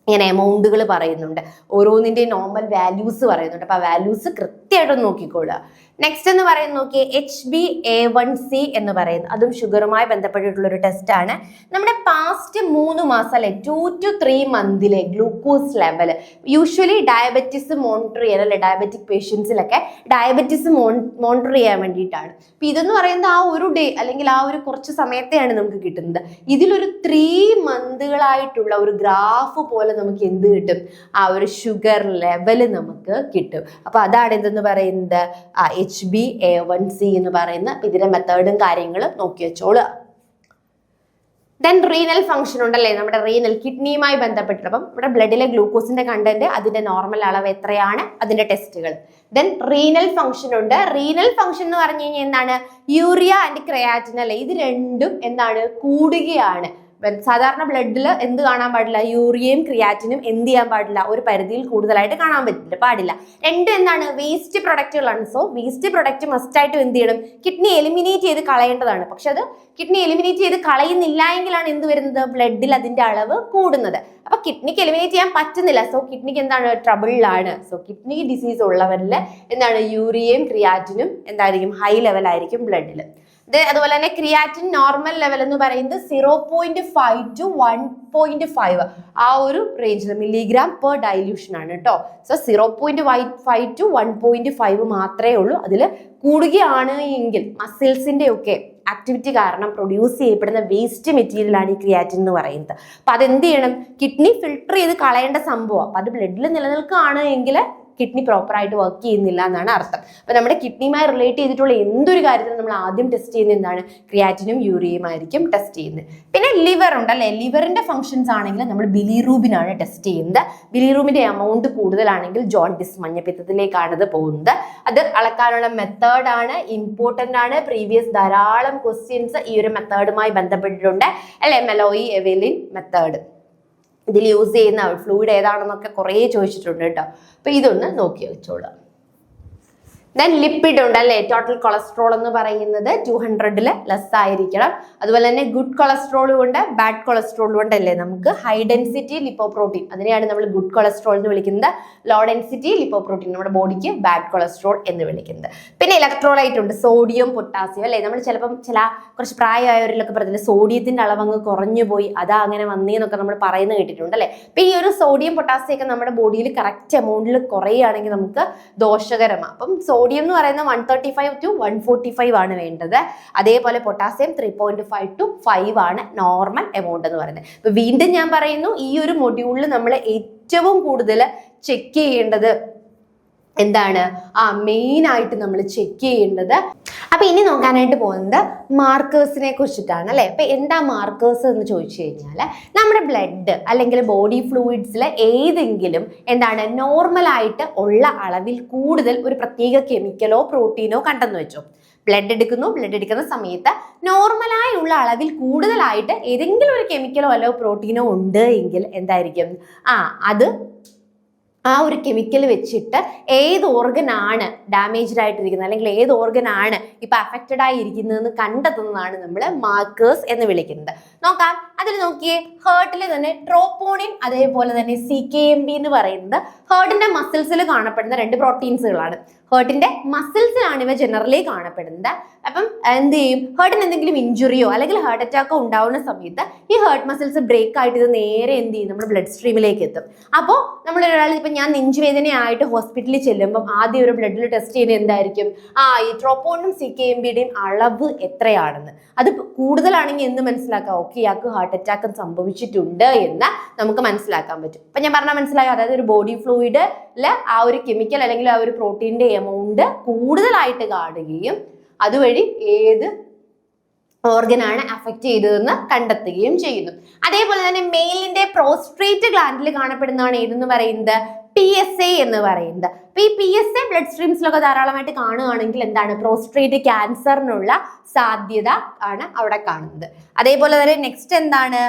ഇങ്ങനെ എമൗണ്ടുകൾ പറയുന്നുണ്ട്, ഓരോന്നിന്റെ നോർമൽ വാല്യൂസ് പറയുന്നുണ്ട്. അപ്പൊ ആ വാല്യൂസ് കൃത്യമായിട്ട് നോക്കിക്കൊള്ളുക. നെക്സ്റ്റ് എന്ന് പറയുന്നത് നോക്കിയേ, HbA1c എന്ന് പറയുന്നത്, അതും ഷുഗറുമായി ബന്ധപ്പെട്ടിട്ടുള്ള ഒരു ടെസ്റ്റ് ആണ്. നമ്മുടെ പാസ്റ്റ് 3 മാസം അല്ലെ, 2 to 3 മന്തിലെ glucose level usually diabetes monitor ചെയ്യാൻ അല്ലെ, ഡയബറ്റിക് പേഷ്യൻസിലൊക്കെ ഡയബറ്റിസ് മോണിറ്റർ ചെയ്യാൻ വേണ്ടിയിട്ടാണ്. അപ്പൊ ഇതെന്ന് പറയുന്നത് ആ ഒരു ഡേ അല്ലെങ്കിൽ ആ ഒരു കുറച്ച് സമയത്തെയാണ് നമുക്ക് കിട്ടുന്നത്. ഇതിലൊരു 3 മന്തുകളായിട്ടുള്ള ഒരു ഗ്രാഫ് പോലെ നമുക്ക് എന്ത് കിട്ടും, ആ ഒരു ഷുഗർ ലെവല് നമുക്ക് കിട്ടും. അപ്പൊ അതാണ് എന്തെന്ന് പറയുന്നത്, HbA1c എന്ന് പറയുന്ന. ഇതിന്റെ മെത്തേഡും കാര്യങ്ങളും നോക്കി വെച്ചോളുക. ദെൻ റീനൽ ഫംഗ്ഷൻ ഉണ്ടല്ലേ, നമ്മുടെ റീനൽ കിഡ്നിയുമായി ബന്ധപ്പെട്ടിട്ട്. അപ്പം നമ്മുടെ ബ്ലഡിലെ ഗ്ലൂക്കോസിന്റെ കണ്ടന്റ്, അതിന്റെ നോർമൽ അളവ് എത്രയാണ്, അതിന്റെ ടെസ്റ്റുകൾ. ദെൻ റീനൽ ഫംഗ്ഷൻ ഉണ്ട്. റീനൽ ഫംഗ്ഷൻ എന്ന് പറഞ്ഞു കഴിഞ്ഞാൽ എന്താണ്, യൂറിയ ആൻഡ് ക്രിയാറ്റിൻ അല്ലെ, ഇത് രണ്ടും എന്താണ്, കൂടുകയാണ്. സാധാരണ ബ്ലഡിൽ എന്ത് കാണാൻ പാടില്ല, യൂറിയയും ക്രിയാറ്റിനും എന്ത് ചെയ്യാൻ പാടില്ല, ഒരു പരിധിയിൽ കൂടുതലായിട്ട് കാണാൻ പാടില്ല. രണ്ടും എന്താണ്, വേസ്റ്റ് പ്രൊഡക്റ്റുകളാണ്. സോ വേസ്റ്റ് പ്രൊഡക്റ്റ് മസ്റ്റ് ആയിട്ട് എന്ത് ചെയ്യണം, കിഡ്നി എലിമിനേറ്റ് ചെയ്ത് കളയേണ്ടതാണ്. പക്ഷെ അത് കിഡ്നി എലിമിനേറ്റ് ചെയ്ത് കളയുന്നില്ല എങ്കിലാണ് എന്ത് വരുന്നത്, ബ്ലഡിൽ അതിന്റെ അളവ് കൂടുന്നത്. അപ്പൊ കിഡ്നിക്ക് എലിമിനേറ്റ് ചെയ്യാൻ പറ്റുന്നില്ല. സോ കിഡ്നിക്ക് എന്താണ്, ട്രബിളിലാണ്. സോ കിഡ്നി ഡിസീസ് ഉള്ളവരിൽ എന്താണ്, യൂറിയയും ക്രിയാറ്റിനും എന്തായിരിക്കും, ഹൈ ലെവൽ ആയിരിക്കും ബ്ലഡിൽ. അതുപോലെ തന്നെ ക്രിയാറ്റിൻ നോർമൽ ലെവൽ എന്ന് പറയുന്നത് 0.5 to 1.5 ആ ഒരു റേഞ്ചിൽ മില്ലിഗ്രാം പെർ ഡൈല്യൂഷൻ ആണ് കേട്ടോ. സോ 0.5 to 1.5 മാത്രമേ ഉള്ളൂ. അതിൽ കൂടുകയാണ് എങ്കിൽ മസിൽസിന്റെ ഒക്കെ ആക്ടിവിറ്റി കാരണം പ്രൊഡ്യൂസ് ചെയ്യപ്പെടുന്ന വേസ്റ്റ് മെറ്റീരിയൽ ആണ് ഈ ക്രിയാറ്റിൻ എന്ന് പറയുന്നത്. അപ്പൊ അതെന്ത് ചെയ്യണം, കിഡ്നി ഫിൽട്ടർ ചെയ്ത് കളയേണ്ട സംഭവം. അപ്പൊ അത് ബ്ലഡിൽ നിലനിൽക്കുകയാണ് എങ്കിൽ കിഡ്നി പ്രോപ്പറായിട്ട് വർക്ക് ചെയ്യുന്നില്ല എന്നാണ് അർത്ഥം. അപ്പൊ നമ്മുടെ കിഡ്നിയുമായി റിലേറ്റ് ചെയ്തിട്ടുള്ള എന്തൊരു കാര്യത്തിലും നമ്മൾ ആദ്യം ടെസ്റ്റ് ചെയ്യുന്നത് എന്താണ്? ക്രിയാറ്റിനും യൂറിയയും ആയിരിക്കും ടെസ്റ്റ് ചെയ്യുന്നത്. പിന്നെ ലിവർ ഉണ്ട് അല്ലെ, ലിവറിന്റെ ഫംഗ്ഷൻസ് ആണെങ്കിൽ നമ്മൾ ബിലിറൂബിൻ ആണ് ടെസ്റ്റ് ചെയ്യുന്നത്. ബിലിറൂബിന്റെ എമൗണ്ട് കൂടുതലാണെങ്കിൽ ജോണ്ടിസ് മഞ്ഞപ്പിത്തത്തിലേക്കാണ് ഇത് പോകുന്നത്. അത് അളക്കാനുള്ള മെത്തേഡ് ആണ്, ഇമ്പോർട്ടന്റ് ആണ്. പ്രീവിയസ് ധാരാളം ക്വസ്റ്റ്യൻസ് ഈ ഒരു മെത്തേഡുമായി ബന്ധപ്പെട്ടിട്ടുണ്ട് അല്ലെ, മെലോയി എവെലിൻ മെത്തേഡ്. ഇതിൽ യൂസ് ചെയ്യുന്ന ഫ്ലൂയിഡ് ഏതാണെന്നൊക്കെ കുറേ ചോദിച്ചിട്ടുണ്ട് കേട്ടോ. അപ്പൊ ഇതൊന്ന് നോക്കി വെച്ചോളാം. ദെൻ ലിപ്പിഡ് ഉണ്ട് അല്ലേ, ടോട്ടൽ കൊളസ്ട്രോൾ എന്ന് പറയുന്നത് 200 ലെസ് ആയിരിക്കണം. അതുപോലെ തന്നെ ഗുഡ് കൊളസ്ട്രോളും ഉണ്ട്, ബാഡ് കൊളസ്ട്രോളും ഉണ്ട് അല്ലേ. നമുക്ക് ഹൈ ഡെൻസിറ്റി ലിപ്പോപ്രോട്ടീൻ, അതിനെയാണ് നമ്മൾ ഗുഡ് കൊളസ്ട്രോൾ എന്ന് വിളിക്കുന്നത്. ലോ ഡെൻസിറ്റി ലിപ്പോപ്രോട്ടീൻ നമ്മുടെ ബോഡിക്ക് ബാഡ് കൊളസ്ട്രോൾ എന്ന് വിളിക്കുന്നത്. പിന്നെ ഇലക്ട്രോലൈറ്റ് ഉണ്ട്, സോഡിയം പൊട്ടാസ്യം അല്ലേ. നമ്മൾ ചിലപ്പം കുറച്ച് പ്രായമായവരിലൊക്കെ പറഞ്ഞില്ല സോഡിയത്തിന്റെ അളവ് അങ്ങ് കുറഞ്ഞു പോയി, അതാ അങ്ങനെ വന്നേന്നൊക്കെ നമ്മൾ പറയുന്നത് കേട്ടിട്ടുണ്ട് അല്ലേ. അപ്പൊ ഈ ഒരു സോഡിയം പൊട്ടാസ്യം ഒക്കെ നമ്മുടെ ബോഡിയിൽ കറക്റ്റ് എമൗണ്ടിൽ കുറയുകയാണെങ്കിൽ നമുക്ക് ദോഷകരമാണ്. അപ്പം സോഡിയം എന്ന് പറയുന്നത് 135 to 145 ആണ് വേണ്ടത്. അതേപോലെ പൊട്ടാസ്യം 3.5 to 5 ആണ് നോർമൽ എമൗണ്ട് എന്ന് പറയുന്നത്. ഇപ്പൊ വീണ്ടും ഞാൻ പറയുന്നു, ഈ ഒരു മൊഡ്യൂളിൽ നമ്മൾ ഏറ്റവും കൂടുതൽ ചെക്ക് ചെയ്യേണ്ടത് എന്താണ്? മെയിൻ ആയിട്ട് നമ്മൾ ചെക്ക് ചെയ്യേണ്ടത്. അപ്പൊ ഇനി നോക്കാനായിട്ട് പോകുന്നത് മാർക്കേഴ്സിനെ കുറിച്ചിട്ടാണ് അല്ലെ. അപ്പൊ എന്താ മാർക്കേഴ്സ് എന്ന് ചോദിച്ചു കഴിഞ്ഞാൽ, നമ്മുടെ ബ്ലഡ് അല്ലെങ്കിൽ ബോഡി ഫ്ലൂയിഡ്സിൽ ഏതെങ്കിലും എന്താണ് നോർമൽ ആയിട്ട് ഉള്ള അളവിൽ കൂടുതൽ ഒരു പ്രത്യേക കെമിക്കലോ പ്രോട്ടീനോ കണ്ടെന്ന് വെച്ചോ. ബ്ലഡ് എടുക്കുന്ന സമയത്ത് നോർമലായി ഉള്ള അളവിൽ കൂടുതലായിട്ട് ഏതെങ്കിലും ഒരു കെമിക്കലോ അല്ലോ പ്രോട്ടീനോ ഉണ്ട് എങ്കിൽ എന്തായിരിക്കും? അത് ആ ഒരു കെമിക്കൽ വെച്ചിട്ട് ഏത് ഓർഗൻ ആണ് ഡാമേജ്ഡ് ആയിട്ടിരിക്കുന്നത് അല്ലെങ്കിൽ ഏത് ഓർഗൻ ആണ് ഇപ്പൊ അഫക്റ്റഡ് ആയിരിക്കുന്നതെന്ന് കണ്ടെത്തുന്നതാണ് നമ്മൾ മാർക്കേഴ്സ് എന്ന് വിളിക്കുന്നത്. നോക്കാം, അതിൽ നോക്കിയേ, ഹേർട്ടിൽ തന്നെ ട്രോപ്പോണിൻ അതേപോലെ തന്നെ CKMB എന്ന് പറയുന്നത് ഹേർട്ടിന്റെ മസിൽസിൽ കാണപ്പെടുന്ന 2 പ്രോട്ടീൻസുകളാണ്. ഹേർട്ടിന്റെ മസിൽസിലാണ് ഇവ ജനറലി കാണപ്പെടുന്നത്. അപ്പം എന്ത് ചെയ്യും? ഹേർട്ടിന് എന്തെങ്കിലും ഇഞ്ചുറിയോ അല്ലെങ്കിൽ ഹാർട്ട് അറ്റാക്കോ ഉണ്ടാവുന്ന സമയത്ത് ഈ ഹേർട്ട് മസിൽസ് ബ്രേക്ക് ആയിട്ട് ഇത് നേരെ എന്ത് ചെയ്യും? നമ്മുടെ ബ്ലഡ് സ്ട്രീമിലേക്ക് എത്തും. അപ്പോൾ നമ്മൾ ഒരാൾ ഇപ്പൊ ഞാൻ നെഞ്ചുവേദനയായിട്ട് ഹോസ്പിറ്റലിൽ ചെല്ലുമ്പോൾ ആദ്യം ഒരു ബ്ലഡിൽ ടെസ്റ്റ് ചെയ്യുന്നത് എന്തായിരിക്കും? ഈ ട്രോപ്പോണിനും CKMBയുടെയും അളവ് എത്രയാണെന്ന്. അത് കൂടുതലാണെങ്കിൽ എന്ത് മനസ്സിലാക്കാം? ഓക്കെ, ഇയാൾക്ക് ഹാർട്ട് അറ്റാക്ക് സംഭവിച്ചിട്ടുണ്ട് എന്ന് നമുക്ക് മനസ്സിലാക്കാൻ പറ്റും. അപ്പൊ ഞാൻ പറഞ്ഞാൽ മനസ്സിലാക്കാം, അതായത് ഒരു ബോഡി ഫ്ലൂയിഡില് ആ ഒരു കെമിക്കൽ അല്ലെങ്കിൽ ആ ഒരു പ്രോട്ടീന്റെ എമൗണ്ട് കൂടുതലായിട്ട് കാണുകയും അതുവഴി ഏത് ഓർഗനാണ് അഫക്റ്റ് ചെയ്തതെന്ന് കണ്ടെത്തുകയും ചെയ്യുന്നു. അതേപോലെ തന്നെ മെയിലിന്റെ പ്രോസ്ട്രേറ്റ് ഗ്ലാൻഡിൽ കാണപ്പെടുന്നതാണ് ഏതെന്ന് പറയുന്നത്? PSA എന്ന് പറയുന്നത്. അപ്പൊ ഈ PSA ബ്ലഡ് സ്ട്രീംസിലൊക്കെ ധാരാളമായിട്ട് കാണുകയാണെങ്കിൽ എന്താണ്? പ്രോസ്ട്രേറ്റ് ക്യാൻസറിനുള്ള സാധ്യത ആണ് അവിടെ കാണുന്നത്. അതേപോലെ തന്നെ നെക്സ്റ്റ് എന്താണ്?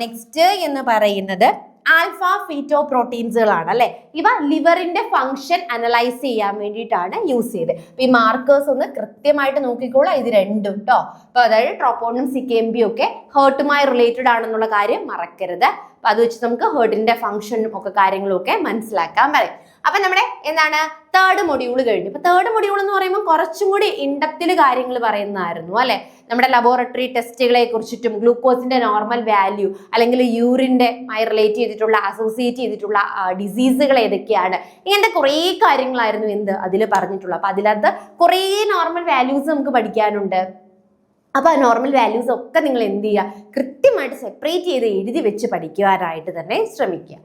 നെക്സ്റ്റ് എന്ന് പറയുന്നത് ആൽഫ ഫീറ്റോ പ്രോട്ടീൻസുകളാണ് അല്ലെ. ഇവ ലിവറിന്റെ ഫംഗ്ഷൻ അനലൈസ് ചെയ്യാൻ വേണ്ടിയിട്ടാണ് യൂസ് ചെയ്തത്. ഈ മാർക്കേഴ്സ് ഒന്ന് കൃത്യമായിട്ട് നോക്കിക്കോളാം, ഇത് രണ്ടും കേട്ടോ. അപ്പൊ അതായത് ട്രോപ്പോണും CKMBയും ഒക്കെ ഹേർട്ടുമായി റിലേറ്റഡ് ആണെന്നുള്ള കാര്യം മറക്കരുത്. അപ്പൊ അത് വെച്ച് നമുക്ക് ഹേർട്ടിന്റെ ഫംഗ്ഷനും ഒക്കെ കാര്യങ്ങളും ഒക്കെ മനസ്സിലാക്കാൻ പറയും. അപ്പൊ നമ്മുടെ എന്താണ് തേർഡ് മൊഡ്യൂൾ കഴിഞ്ഞു. ഇപ്പൊ തേർഡ് മൊഡ്യൂൾ എന്ന് പറയുമ്പോൾ കുറച്ചും കൂടി ഇൻഡെപ്തിൽ കാര്യങ്ങൾ പറയുന്നതായിരുന്നു അല്ലെ. നമ്മുടെ ലബോറട്ടറി ടെസ്റ്റുകളെ കുറിച്ചിട്ടും ഗ്ലൂക്കോസിന്റെ നോർമൽ വാല്യൂ അല്ലെങ്കിൽ യൂറിന്റെ റിലേറ്റ് ചെയ്തിട്ടുള്ള അസോസിയേറ്റ് ചെയ്തിട്ടുള്ള ഡിസീസുകൾ ഏതൊക്കെയാണ്, ഇങ്ങനത്തെ കുറേ കാര്യങ്ങളായിരുന്നു അതിൽ പറഞ്ഞിട്ടുള്ളത്. അപ്പൊ അതിനകത്ത് കുറേ നോർമൽ വാല്യൂസ് നമുക്ക് പഠിക്കാനുണ്ട്. അപ്പൊ ആ നോർമൽ വാല്യൂസ് ഒക്കെ നിങ്ങൾ എന്ത് ചെയ്യുക? കൃത്യമായിട്ട് സെപ്പറേറ്റ് ചെയ്ത് എഴുതി വെച്ച് പഠിക്കുവാനായിട്ട് തന്നെ ശ്രമിക്കുക.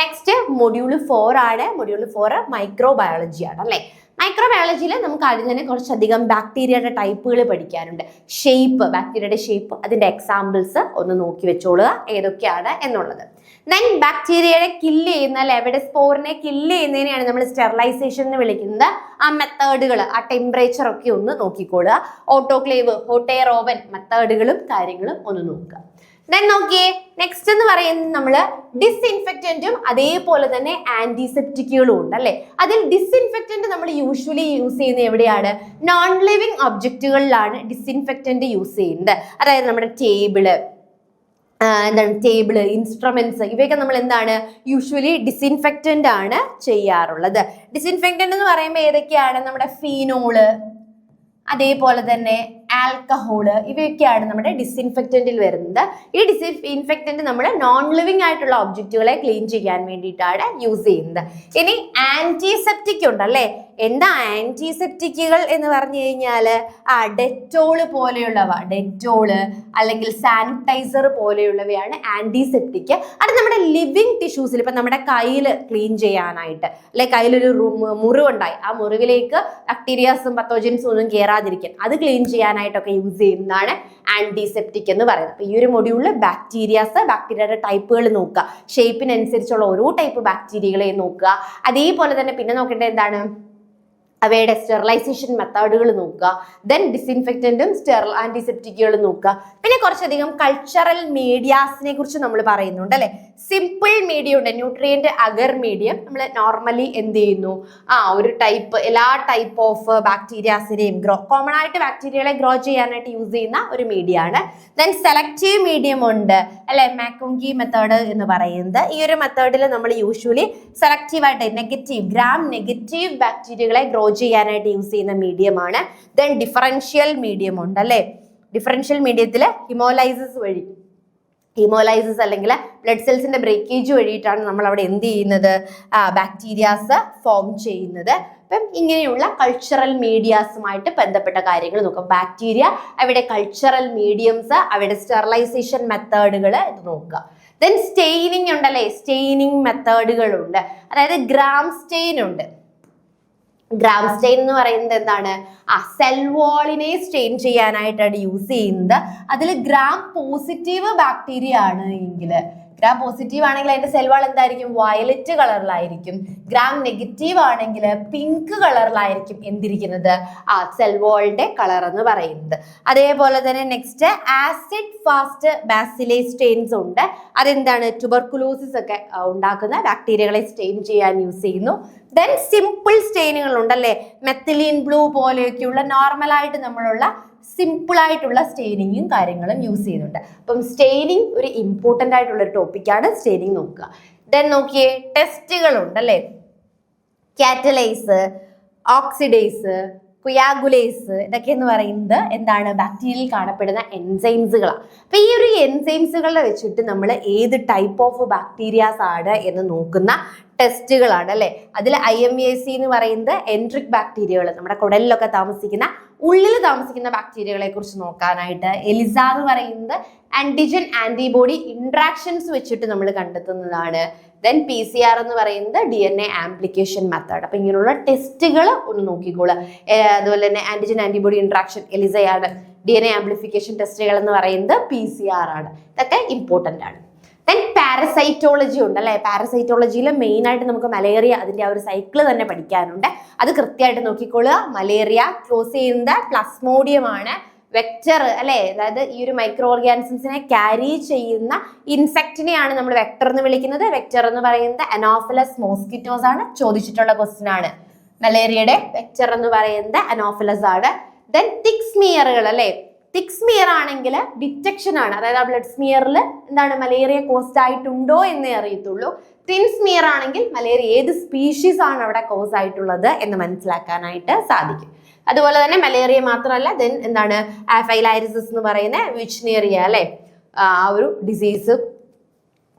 നെക്സ്റ്റ് മൊഡ്യൂൾ 4 ആണ്. മൊഡ്യൂൾ 4 മൈക്രോബയോളജി ആണ് അല്ലെ. മൈക്രോബയോളജിയിൽ നമുക്ക് ആദ്യം തന്നെ കുറച്ചധികം ബാക്ടീരിയയുടെ ടൈപ്പുകൾ പഠിക്കാനുണ്ട്. ഷേപ്പ്, ബാക്ടീരിയയുടെ ഷേപ്പ്, അതിന്റെ എക്സാമ്പിൾസ് ഒന്ന് നോക്കി വെച്ചോളുക ഏതൊക്കെയാണ് എന്നുള്ളത്. ദെൻ ബാക്ടീരിയയെ കില്ല് ചെയ്യുന്ന ലെവഡ് സ്പോറിനെ കില്ല് ചെയ്യുന്നതിനെയാണ് നമ്മൾ സ്റ്റെറിലൈസേഷൻ എന്ന് വിളിക്കുന്നത്. ആ മെത്തേഡുകൾ, ആ ടെമ്പറേച്ചർ ഒക്കെ ഒന്ന് നോക്കിക്കോളുക. ഓട്ടോക്ലേവ്, ഹോട്ട് എയർ ഓവൻ മെത്തേഡുകളും കാര്യങ്ങളും ഒന്ന് നോക്കുക. ദെൻ നോക്കിയേ, നെക്സ്റ്റ് എന്ന് പറയുന്നത് നമ്മൾ ഡിസ്ഇൻഫെക്റ്റന്റും അതേപോലെ തന്നെ ആന്റിസെപ്റ്റിക്കുകളും ഉണ്ട് അല്ലെ. അതിൽ ഡിസ്ഇൻഫെക്റ്റന്റ് നമ്മൾ യൂഷ്വലി യൂസ് ചെയ്യുന്നത് എവിടെയാണ്? നോൺ ലിവിങ് ഒബ്ജക്റ്റുകളിലാണ് ഡിസ്ഇൻഫെക്റ്റന്റ് യൂസ് ചെയ്യുന്നത്. അതായത് നമ്മുടെ ടേബിള്, ഇൻസ്ട്രുമെന്റ്സ്, ഇവയൊക്കെ നമ്മൾ എന്താണ് യൂഷ്വലി ഡിസ്ഇൻഫെക്റ്റന്റ് ആണ് ചെയ്യാറുള്ളത്. ഡിസ്ഇൻഫെക്റ്റന്റ് എന്ന് പറയുമ്പോൾ ഏതൊക്കെയാണ്? നമ്മുടെ ഫീനോള്, അതേപോലെ തന്നെ ആൽക്കഹോള്, ഇവയൊക്കെയാണ് നമ്മുടെ ഡിസിൻഫെക്റ്റന്റിൽ വരുന്നത്. ഈ ഡിസിൻഫെക്റ്റന്റ് നമ്മൾ നോൺ ലിവിങ് ആയിട്ടുള്ള ഒബ്ജക്റ്റുകളെ ക്ലീൻ ചെയ്യാൻ വേണ്ടിയിട്ടാണ് യൂസ് ചെയ്യുന്നത്. ഇനി ആന്റിസെപ്റ്റിക് ഉണ്ടല്ലേ. എന്താ ആന്റിസെപ്റ്റിക്കുകൾ എന്ന് പറഞ്ഞു കഴിഞ്ഞാൽ ഡെറ്റോള് പോലെയുള്ളവ, ഡെറ്റോള് അല്ലെങ്കിൽ സാനിറ്റൈസർ പോലെയുള്ളവയാണ് ആന്റിസെപ്റ്റിക്. അത് നമ്മുടെ ലിവിങ് ടിഷ്യൂസിൽ, ഇപ്പം നമ്മുടെ കയ്യിൽ ക്ലീൻ ചെയ്യാനായിട്ട്, അല്ലെ കയ്യിലൊരു മുറിവുണ്ടായി, ആ മുറിവിലേക്ക് ബാക്ടീരിയാസും പത്തോജൻസും ഒന്നും കയറാതിരിക്കാൻ അത് ക്ലീൻ ചെയ്യാനായിട്ടൊക്കെ യൂസ് ചെയ്യുന്നതാണ് ആന്റിസെപ്റ്റിക് എന്ന് പറയുന്നത്. അപ്പൊ ഈ ഒരു മൊഡ്യൂളിൽ ബാക്ടീരിയയുടെ ടൈപ്പുകൾ നോക്കുക, ഷേപ്പിനനുസരിച്ചുള്ള ഓരോ ടൈപ്പ് ബാക്ടീരിയകളെ നോക്കുക. അതേപോലെ തന്നെ പിന്നെ നോക്കേണ്ടത് എന്താണ്, അവയുടെ സ്റ്റെറിലൈസേഷൻ മെത്തേഡുകൾ നോക്കുക. ദെൻ ഡിസിൻഫെക്റ്റന്റും ആന്റിസെപ്റ്റിക്കുകളും നോക്കുക. പിന്നെ കുറച്ചധികം കൾച്ചറൽ മീഡിയാസിനെ കുറിച്ച് നമ്മൾ പറയുന്നുണ്ട് അല്ലെ. സിമ്പിൾ മീഡിയം ഉണ്ട്, ന്യൂട്രിയന്റ് അഗർ മീഡിയം. നമ്മൾ നോർമലി എന്ത് ചെയ്യുന്നു, ഒരു ടൈപ്പ്, എല്ലാ ടൈപ്പ് ഓഫ് ബാക്ടീരിയാസിനെയും കോമൺ ആയിട്ട് ബാക്ടീരിയകളെ ഗ്രോ ചെയ്യാനായിട്ട് യൂസ് ചെയ്യുന്ന ഒരു മീഡിയം ആണ്. ദെൻ സെലക്റ്റീവ് മീഡിയം ഉണ്ട് അല്ലെ, മാക്കോങ്കി മെത്തേഡ് എന്ന് പറയുന്നത്. ഈ ഒരു മെത്തേഡിൽ നമ്മൾ യൂഷ്വലി സെലക്റ്റീവ് ആയിട്ട് ഗ്രാം നെഗറ്റീവ് ബാക്ടീരിയകളെ ഗ്രോ ചെയ്യാനായിട്ട് യൂസ് ചെയ്യുന്ന മീഡിയം ആണ്. ദെൻ ഡിഫറൻഷ്യൽ മീഡിയം ഉണ്ട് അല്ലെ. ഡിഫറൻഷ്യൽ മീഡിയത്തിൽ ഹീമോലൈസിസ് അല്ലെങ്കിൽ ബ്ലഡ് സെൽസിന്റെ ബ്രേക്കേജ് വഴിയിട്ടാണ് നമ്മൾ അവിടെ എന്ത് ചെയ്യുന്നത്, ബാക്ടീരിയാസ് ഫോം ചെയ്യുന്നത്. അപ്പം ഇങ്ങനെയുള്ള കൾച്ചറൽ മീഡിയാസുമായിട്ട് ബന്ധപ്പെട്ട കാര്യങ്ങൾ നോക്കാം. ബാക്ടീരിയ, അവയുടെ കൾച്ചറൽ മീഡിയംസ്, അവയുടെ സ്റ്റെറിലൈസേഷൻ മെത്തേഡുകൾ ഇത് നോക്കുക. ദെൻ സ്റ്റെയിനിങ് ഉണ്ടല്ലേ, സ്റ്റെയിനിങ് മെത്തേഡുകളുണ്ട്. അതായത് ഗ്രാം സ്റ്റെയിൻ ഉണ്ട്. ഗ്രാം സ്റ്റെയിൻ എന്ന് പറയുന്നത് എന്താണ്, സെൽ വാളിനെ സ്റ്റെയിൻ ചെയ്യാനായിട്ടാണ് യൂസ് ചെയ്യുന്നത്. അതിൽ ഗ്രാം പോസിറ്റീവ് ബാക്ടീരിയ ആണ് എങ്കിൽ, ഗ്രാം പോസിറ്റീവ് ആണെങ്കിൽ അതിന്റെ സെൽ വാൾ എന്തായിരിക്കും, വയലറ്റ് കളറിലായിരിക്കും. ഗ്രാം നെഗറ്റീവ് ആണെങ്കിൽ പിങ്ക് കളറിലായിരിക്കും എന്തിരിക്കുന്നത്, സെൽ വാളിന്റെ കളർ എന്ന് പറയുന്നത്. അതേപോലെ തന്നെ നെക്സ്റ്റ് ആസിഡ് ഫാസ്റ്റ് ബാസിലേ സ്റ്റെയിൻസ് ഉണ്ട്. അതെന്താണ്, ട്യൂബർകുലോസിസ് ഒക്കെ ഉണ്ടാക്കുന്ന ബാക്ടീരിയകളെ സ്റ്റെയിൻ ചെയ്യാൻ യൂസ് ചെയ്യുന്നു. ദെൻ സിമ്പിൾ സ്റ്റെയിനുകൾ ഉണ്ടല്ലേ, മെത്തിലീൻ ബ്ലൂ പോലെയൊക്കെയുള്ള നോർമലായിട്ട് നമ്മളുള്ള സിമ്പിൾ ആയിട്ടുള്ള സ്റ്റെയിനിങ്ങും കാര്യങ്ങളും യൂസ് ചെയ്യുന്നുണ്ട്. അപ്പം സ്റ്റെയിനിങ് ഒരു ഇമ്പോർട്ടൻ്റ് ആയിട്ടുള്ള ഒരു ടോപ്പിക്കാണ്. സ്റ്റെയിനിങ് നോക്കുക. ദെൻ നോക്കിയേ, ടെസ്റ്റുകൾ ഉണ്ടല്ലേ, കാറ്റലൈസ്, ഓക്സിഡൈസ്, കുയാഗുലേസ്, ഇതൊക്കെ എന്ന് പറയുന്നത് എന്താണ്, ബാക്ടീരിയയിൽ കാണപ്പെടുന്ന എൻസൈംസുകളാണ്. അപ്പൊ ഈ ഒരു എൻസൈംസുകളെ വെച്ചിട്ട് നമ്മൾ ഏത് ടൈപ്പ് ഓഫ് ബാക്ടീരിയാസ് ആണ് എന്ന് നോക്കുന്ന ടെസ്റ്റുകളാണ് അല്ലെ. അതിൽ IMAC എന്ന് പറയുന്നത് എൻട്രിക് ബാക്ടീരിയകൾ, നമ്മുടെ കുടലിലൊക്കെ താമസിക്കുന്ന, ഉള്ളിൽ താമസിക്കുന്ന ബാക്ടീരിയകളെ കുറിച്ച് നോക്കാനായിട്ട്. എലിസ എന്ന് പറയുന്നത് ആന്റിജൻ ആന്റിബോഡി ഇന്ററാക്ഷൻസ് വെച്ചിട്ട് നമ്മൾ കണ്ടെത്തുന്നതാണ്. ദെൻ PCR എന്ന് പറയുന്നത് DNA ആംപ്ലിക്കേഷൻ മെത്തേഡ്. അപ്പൊ ഇങ്ങനെയുള്ള ടെസ്റ്റുകൾ ഒന്ന് നോക്കിക്കോളൂ. അതുപോലെ തന്നെ ആന്റിജൻ ആന്റിബോഡി ഇന്ററാക്ഷൻ എലിസയാണ്. DNA ആംപ്ലിഫിക്കേഷൻ ടെസ്റ്റുകൾ എന്ന് പറയുന്നത് PCR ആണ്. ഇതൊക്കെ ഇമ്പോർട്ടൻ്റ് ആണ്. ദെൻ പാരസൈറ്റോളജി ഉണ്ട് അല്ലെ. പാരസൈറ്റോളജിയിൽ മെയിൻ ആയിട്ട് നമുക്ക് മലേറിയ, അതിന്റെ ആ ഒരു സൈക്കിള് തന്നെ പഠിക്കാനുണ്ട്. അത് കൃത്യമായിട്ട് നോക്കിക്കോളുക. മലേറിയ ക്ലോസ് ചെയ്യുന്നത് പ്ലസ്മോഡിയം ആണ്, വെക്ടർ അല്ലെ. അതായത് ഈ ഒരു മൈക്രോ ഓർഗാനിസംസിനെ ക്യാരി ചെയ്യുന്ന ഇൻസെക്റ്റിനെയാണ് നമ്മൾ വെക്ടർ എന്ന് വിളിക്കുന്നത്. വെക്ടർ എന്ന് പറയുന്നത് അനോഫിലസ് മോസ്കിറ്റോസ് ആണ്. ചോദിച്ചിട്ടുള്ള ക്വസ്റ്റ്യൻ ആണ്. മലേറിയയുടെ വെക്ടർ എന്ന് പറയുന്നത് അനോഫിലസ് ആണ്. ദെൻ തിക് സ്മിയറുകൾ അല്ലെ. തിക് സ്മിയർ ആണെങ്കിൽ ഡിറ്റക്ഷൻ ആണ്, അതായത് ആ ബ്ലഡ് സ്മിയറിൽ എന്താണ്, മലേറിയ കോസ്റ്റ് ആയിട്ടുണ്ടോ എന്നേ അറിയത്തുള്ളൂ. തിൻ സ്മിയർ ആണെങ്കിൽ മലേറിയ ഏത് സ്പീഷീസ് ആണ് അവിടെ കോസ് ആയിട്ടുള്ളത് എന്ന് മനസ്സിലാക്കാനായിട്ട് സാധിക്കും. അതുപോലെ തന്നെ മലേറിയ മാത്രമല്ല, ദെൻ എന്താണ് ഫൈലൈറിസിസ് എന്ന് പറയുന്ന വിച്ച്നേറിയ അല്ലെ, ആ ഒരു ഡിസീസ്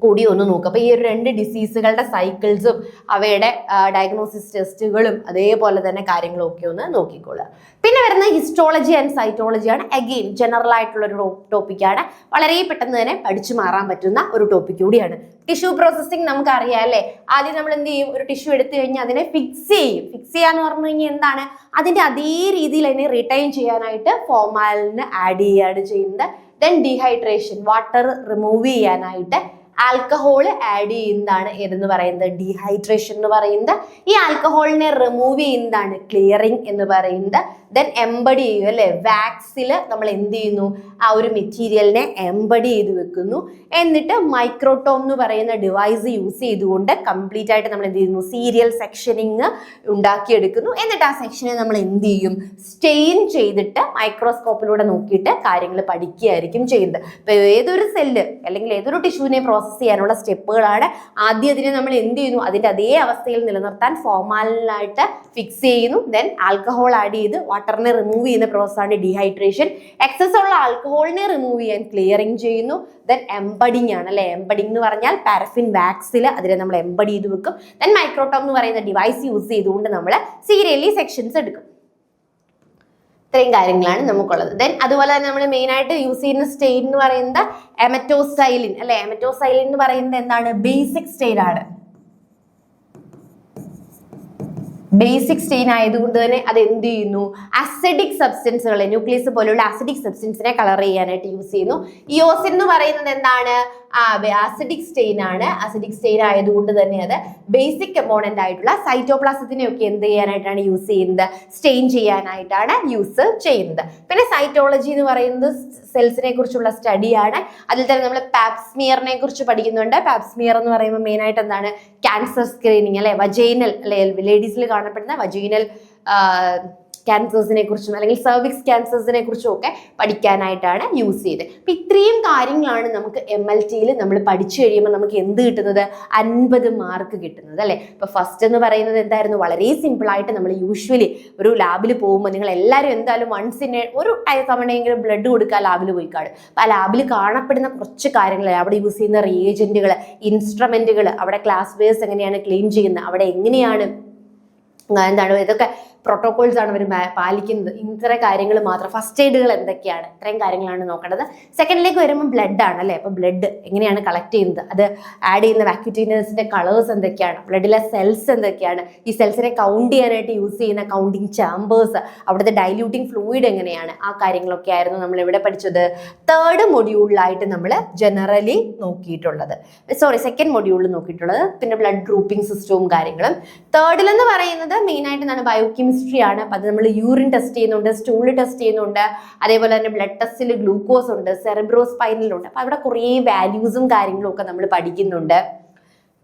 കൂടി ഒന്ന് നോക്കുക. അപ്പൊ ഈ ഒരു 2 ഡിസീസുകളുടെ സൈക്കിൾസും അവയുടെ ഡയഗ്നോസിസ് ടെസ്റ്റുകളും അതേപോലെ തന്നെ കാര്യങ്ങളും ഒക്കെ ഒന്ന് നോക്കിക്കൊള്ളുക. പിന്നെ വരുന്ന ഹിസ്റ്റോളജി ആൻഡ് സൈറ്റോളജിയാണ്. അഗെയിൻ ജനറൽ ആയിട്ടുള്ള ഒരു ടോപ്പിക്കാണ്. വളരെ പെട്ടെന്ന് തന്നെ പഠിച്ചു മാറാൻ പറ്റുന്ന ഒരു ടോപ്പിക് കൂടിയാണ്. ടിഷ്യൂ പ്രോസസ്സിംഗ് നമുക്ക് അറിയാം അല്ലേ. ആദ്യം നമ്മൾ എന്ത് ചെയ്യും, ഒരു ടിഷ്യൂ എടുത്തു കഴിഞ്ഞാൽ അതിനെ ഫിക്സ് ചെയ്യും. ഫിക്സ് ചെയ്യാന്ന് പറഞ്ഞു കഴിഞ്ഞാൽ എന്താണ്, അതിന്റെ അതേ രീതിയിൽ അതിനെ റിട്ടൈൻ ചെയ്യാനായിട്ട് ഫോർമാലിൻ ആഡ് ചെയ്യാണ് ചെയ്യുന്നത്. ദെൻ ഡീഹൈഡ്രേഷൻ, വാട്ടർ റിമൂവ് ചെയ്യാനായിട്ട് ആൽക്കഹോൾ ആഡ് ചെയ്യുന്നതാണ് ഏതെന്ന് പറയുന്നത്, ഡീഹൈഡ്രേഷൻ എന്ന് പറയുന്നത്. ഈ ആൽക്കഹോളിനെ റിമൂവ് ചെയ്യുന്നതാണ് ക്ലിയറിംഗ് എന്ന് പറയുന്നത്. ദെൻ എംബഡി ചെയ്യും അല്ലെ, വാക്സിൽ നമ്മൾ എന്ത് ചെയ്യുന്നു, ആ ഒരു മെറ്റീരിയലിനെ എംബഡി ചെയ്ത് വെക്കുന്നു. എന്നിട്ട് മൈക്രോടോം എന്ന് പറയുന്ന ഡിവൈസ് യൂസ് ചെയ്തുകൊണ്ട് കംപ്ലീറ്റ് ആയിട്ട് നമ്മൾ എന്ത് ചെയ്യുന്നു, സീരിയൽ സെക്ഷനിങ് ഉണ്ടാക്കിയെടുക്കുന്നു. എന്നിട്ട് ആ സെക്ഷനെ നമ്മൾ എന്ത് ചെയ്യും, സ്റ്റെയിൻ ചെയ്തിട്ട് മൈക്രോസ്കോപ്പിലൂടെ നോക്കിയിട്ട് കാര്യങ്ങൾ പഠിക്കുകയായിരിക്കും ചെയ്യുന്നത്. ഇപ്പൊ ഏതൊരു സെല്ല് അല്ലെങ്കിൽ ഏതൊരു ടിഷ്യൂവിനെ പ്രോസസ് പ്രോസസ്സ് ചെയ്യാനുള്ള സ്റ്റെപ്പുകളാണ്. ആദ്യം അതിനെ നമ്മൾ എന്ത് ചെയ്യുന്നു, അതിന്റെ അതേ അവസ്ഥയിൽ നിലനിർത്താൻ ഫോർമാലിനായിട്ട് ഫിക്സ് ചെയ്യുന്നു. ദെൻ ആൽക്കഹോൾ ആഡ് ചെയ്ത് വാട്ടറിനെ റിമൂവ് ചെയ്യുന്ന പ്രോസസ്സാണ് ഡീഹൈഡ്രേഷൻ. എക്സസ് ഉള്ള ആൽക്കഹോളിനെ റിമൂവ് ചെയ്യാൻ ക്ലിയറിംഗ് ചെയ്യുന്നു. ദെൻ എംബഡിങ് ആണ് അല്ലെ. എംബഡിങ് എന്ന് പറഞ്ഞാൽ പാരഫിൻ വാക്സിൽ അതിനെ നമ്മൾ എംബഡ് ചെയ്ത് വെക്കും. ദെൻ മൈക്രോടോം എന്ന് പറയുന്ന ഡിവൈസ് യൂസ് ചെയ്തുകൊണ്ട് നമ്മൾ സീരിയലി സെക്ഷൻസ് എടുക്കും. ഇത്രയും കാര്യങ്ങളാണ് നമുക്കുള്ളത്. ദെൻ അതുപോലെ തന്നെ നമ്മൾ മെയിൻ ആയിട്ട് യൂസ് ചെയ്യുന്ന സ്റ്റെയിൻ എന്ന് പറയുന്നത് എമറ്റോസൈലിൻ അല്ലെ. എമറ്റോസൈലിൻ എന്ന് പറയുന്നത് എന്താണ്, ബേസിക് സ്റ്റെയിൻ ആണ്. ബേസിക് സ്റ്റെയിൻ ആയതുകൊണ്ട് തന്നെ അത് എന്ത് ചെയ്യുന്നു, അസിഡിക് സബ്സ്റ്റൻസുകളെ, ന്യൂക്ലിയസ് പോലുള്ള അസിഡിക് സബ്സ്റ്റൻസിനെ കളർ ചെയ്യാനായിട്ട് യൂസ് ചെയ്യുന്നു. ഇയോസിൻ എന്ന് പറയുന്നത് എന്താണ്, ആസിഡിക് സ്റ്റെയിൻ ആണ്. ആസിഡിക് സ്റ്റെയിൻ ആയതുകൊണ്ട് തന്നെ അത് ബേസിക് കമ്പോണന്റ് ആയിട്ടുള്ള സൈറ്റോപ്ലാസത്തിനെ ഒക്കെ എന്ത് ചെയ്യാനായിട്ടാണ് യൂസ് ചെയ്യുന്നത്, സ്റ്റെയിൻ ചെയ്യാനായിട്ടാണ് യൂസ് ചെയ്യുന്നത്. പിന്നെ സൈറ്റോളജി എന്ന് പറയുന്നത് സെൽസിനെ കുറിച്ചുള്ള സ്റ്റഡിയാണ്. അതിൽ തന്നെ നമ്മൾ പാപ്സ്മിയറിനെ കുറിച്ച് പഠിക്കുന്നുണ്ട്. പാപ്സ്മിയർ എന്ന് പറയുമ്പോൾ മെയിൻ ആയിട്ട് എന്താണ്, ക്യാൻസർ സ്ക്രീനിങ് അല്ലെ, വജൈനൽ അല്ലെ, ലേഡീസിൽ കാണപ്പെടുന്ന വജൈനൽ ക്യാൻസേഴ്സിനെ കുറിച്ചും അല്ലെങ്കിൽ സർവിക്സ് ക്യാൻസേഴ്സിനെ കുറിച്ചും ഒക്കെ പഠിക്കാനായിട്ടാണ് യൂസ് ചെയ്തത്. അപ്പൊ ഇത്രയും കാര്യങ്ങളാണ് നമുക്ക് MLTയിൽ നമ്മൾ പഠിച്ചു കഴിയുമ്പോൾ നമുക്ക് എന്ത് കിട്ടുന്നത്, 50 മാർക്ക് കിട്ടുന്നത് അല്ലെ. ഇപ്പൊ ഫസ്റ്റ് എന്ന് പറയുന്നത് എന്തായിരുന്നു, വളരെ സിമ്പിൾ ആയിട്ട് നമ്മൾ യൂഷ്വലി ഒരു ലാബിൽ പോകുമ്പോൾ നിങ്ങൾ എല്ലാവരും എന്തായാലും വൺസിന് ഒരു തവണയെങ്കിലും ബ്ലഡ് കൊടുക്കുക ലാബിൽ പോയി കാണും. അപ്പൊ ആ ലാബിൽ കാണപ്പെടുന്ന കുറച്ച് കാര്യങ്ങൾ, അവിടെ യൂസ് ചെയ്യുന്ന റിയേജന്റുകൾ, ഇൻസ്ട്രുമെന്റുകൾ, അവിടെ ക്ലാസ് വേഴ്സ് എങ്ങനെയാണ് ക്ലീൻ ചെയ്യുന്നത്, അവിടെ എങ്ങനെയാണ് എന്താണ്, ഇതൊക്കെ പ്രോട്ടോകോൾസ് ആണ് അവർ പാലിക്കുന്നത്. ഇത്ര കാര്യങ്ങൾ മാത്രം. ഫസ്റ്റ് എയ്ഡുകൾ എന്തൊക്കെയാണ്, ഇത്രയും കാര്യങ്ങളാണ് നോക്കേണ്ടത്. സെക്കൻഡിലേക്ക് വരുമ്പോൾ ബ്ലഡ് ആണ് അല്ലേ. അപ്പോൾ ബ്ലഡ് എങ്ങനെയാണ് കളക്ട് ചെയ്യുന്നത്, അത് ആഡ് ചെയ്യുന്ന വാക്യൂറ്റീനേഴ്സിന്റെ കളേഴ്സ് എന്തൊക്കെയാണ്, ബ്ലഡിലെ സെൽസ് എന്തൊക്കെയാണ്, ഈ സെൽസിനെ കൗണ്ട് ചെയ്യാനായിട്ട് യൂസ് ചെയ്യുന്ന കൗണ്ടിങ് ചാമ്പേഴ്സ്, അവിടുത്തെ ഡൈല്യൂട്ടിങ് ഫ്ലൂയിഡ് എങ്ങനെയാണ്, ആ കാര്യങ്ങളൊക്കെ ആയിരുന്നു നമ്മൾ ഇവിടെ പഠിച്ചത്. തേർഡ് മൊഡ്യൂളിലായിട്ട് നമ്മൾ ജനറലി നോക്കിയിട്ടുള്ളത്, സെക്കൻഡ് മൊഡ്യൂളിൽ നോക്കിയിട്ടുള്ളത്. പിന്നെ ബ്ലഡ് ഗ്രൂപ്പിംഗ് സിസ്റ്റവും കാര്യങ്ങളും. തേർഡിലെന്ന് പറയുന്നത് മെയിൻ ആയിട്ട് എന്താണ്, ബയോകെമിസ്ട്രി ആണ്. അപ്പൊ അത് നമ്മൾ യൂറിൻ ടെസ്റ്റ് ചെയ്യുന്നുണ്ട്, സ്റ്റൂൾ ടെസ്റ്റ് ചെയ്യുന്നുണ്ട്, അതേപോലെ തന്നെ ബ്ലഡ് ടെസ്റ്റിൽ ഗ്ലൂക്കോസ് ഉണ്ട്, സെറിബ്രോസ്പൈനലുണ്ട്. അപ്പൊ അവിടെ കുറേ വാല്യൂസും കാര്യങ്ങളും ഒക്കെ നമ്മൾ പഠിക്കുന്നുണ്ട്.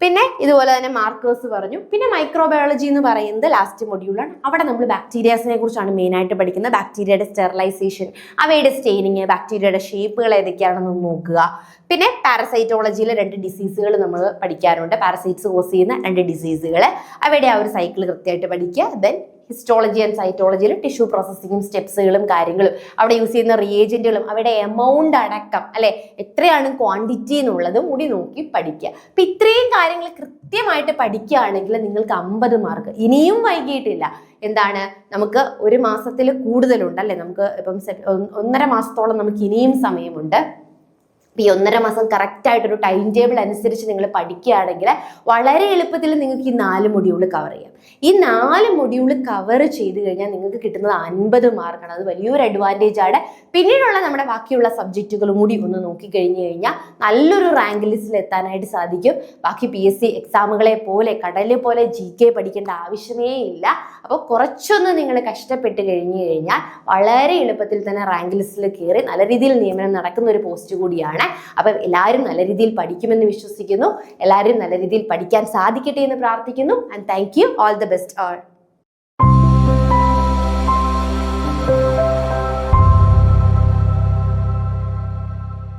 പിന്നെ ഇതുപോലെ തന്നെ മാർക്കേഴ്സ് പറഞ്ഞു. പിന്നെ മൈക്രോബയോളജി എന്ന് പറയുന്നത് ലാസ്റ്റ് മൊഡ്യൂളാണ്. അവിടെ നമ്മൾ ബാക്ടീരിയാസിനെ കുറിച്ചാണ് മെയിൻ ആയിട്ട് പഠിക്കുന്നത്. ബാക്ടീരിയയുടെ സ്റ്റെറിലൈസേഷൻ, അവയുടെ സ്റ്റെയിനിങ്, ബാക്ടീരിയയുടെ ഷേപ്പുകൾ ഏതൊക്കെയാണെന്ന് നോക്കുക. പിന്നെ പാരസൈറ്റോളജിയിൽ 2 ഡിസീസുകൾ നമ്മൾ പഠിക്കാറുണ്ട്. പാരസൈറ്റ്സ് കോസ് ചെയ്യുന്ന 2 ഡിസീസുകൾ, അവയുടെ ആ ഒരു സൈക്കിൾ കൃത്യമായിട്ട് പഠിക്കുക. ദെൻ ഹിസ്റ്റോളജി ആൻഡ് സൈറ്റോളജിയിൽ ടിഷ്യൂ പ്രോസസ്സിങ്ങും സ്റ്റെപ്സുകളും കാര്യങ്ങളും, അവിടെ യൂസ് ചെയ്യുന്ന റിയേജന്റുകളും, അവയുടെ എമൗണ്ട് അടക്കം അല്ലെ, എത്രയാണ് ക്വാണ്ടിറ്റി എന്നുള്ളതും കൂടി നോക്കി പഠിക്കുക. അപ്പൊ ഇത്രയും കാര്യങ്ങൾ കൃത്യമായിട്ട് പഠിക്കുകയാണെങ്കിൽ നിങ്ങൾക്ക് 50 മാർക്ക്. ഇനിയും വൈകിട്ടില്ല. എന്താണ്, നമുക്ക് 1 മാസത്തിൽ കൂടുതലുണ്ട് അല്ലെ. നമുക്ക് ഇപ്പം 1.5 മാസത്തോളം നമുക്ക് ഇനിയും സമയമുണ്ട്. ഈ 1.5 മാസം കറക്റ്റ് ആയിട്ടൊരു ടൈം ടേബിൾ അനുസരിച്ച് നിങ്ങൾ പഠിക്കുകയാണെങ്കിൽ വളരെ എളുപ്പത്തിൽ നിങ്ങൾക്ക് ഈ 4 മൊഡ്യൂൾ കവർ ചെയ്യാം. ഈ 4 മൊഡ്യൂൾ കവർ ചെയ്ത് കഴിഞ്ഞാൽ നിങ്ങൾക്ക് കിട്ടുന്നത് 50 മാർക്കാണ്. അത് വലിയൊരു അഡ്വാൻറ്റേജ് ആണ്. പിന്നീടുള്ള നമ്മുടെ ബാക്കിയുള്ള സബ്ജക്റ്റുകളും കൂടി ഒന്ന് നോക്കിക്കഴിഞ്ഞു കഴിഞ്ഞാൽ നല്ലൊരു റാങ്ക് ലിസ്റ്റിൽ എത്താനായിട്ട് സാധിക്കും. ബാക്കി PSC എക്സാമുകളെ പോലെ കടലിലെ പോലെ GK പഠിക്കേണ്ട ആവശ്യമേ ഇല്ല. അപ്പോൾ കുറച്ചൊന്ന് നിങ്ങൾ കഷ്ടപ്പെട്ട് കഴിഞ്ഞു കഴിഞ്ഞാൽ വളരെ എളുപ്പത്തിൽ തന്നെ റാങ്ക് ലിസ്റ്റിൽ കയറി നല്ല രീതിയിൽ നിയമനം നടക്കുന്ന ഒരു പോസ്റ്റ് കൂടിയാണ്. അപ്പം എല്ലാവരും നല്ല രീതിയിൽ പഠിക്കുമെന്ന് വിശ്വസിക്കുന്നു. എല്ലാവരും നല്ല രീതിയിൽ പഠിക്കാൻ സാധിക്കട്ടെ എന്ന് പ്രാർത്ഥിക്കുന്നു. And thank you. All the best.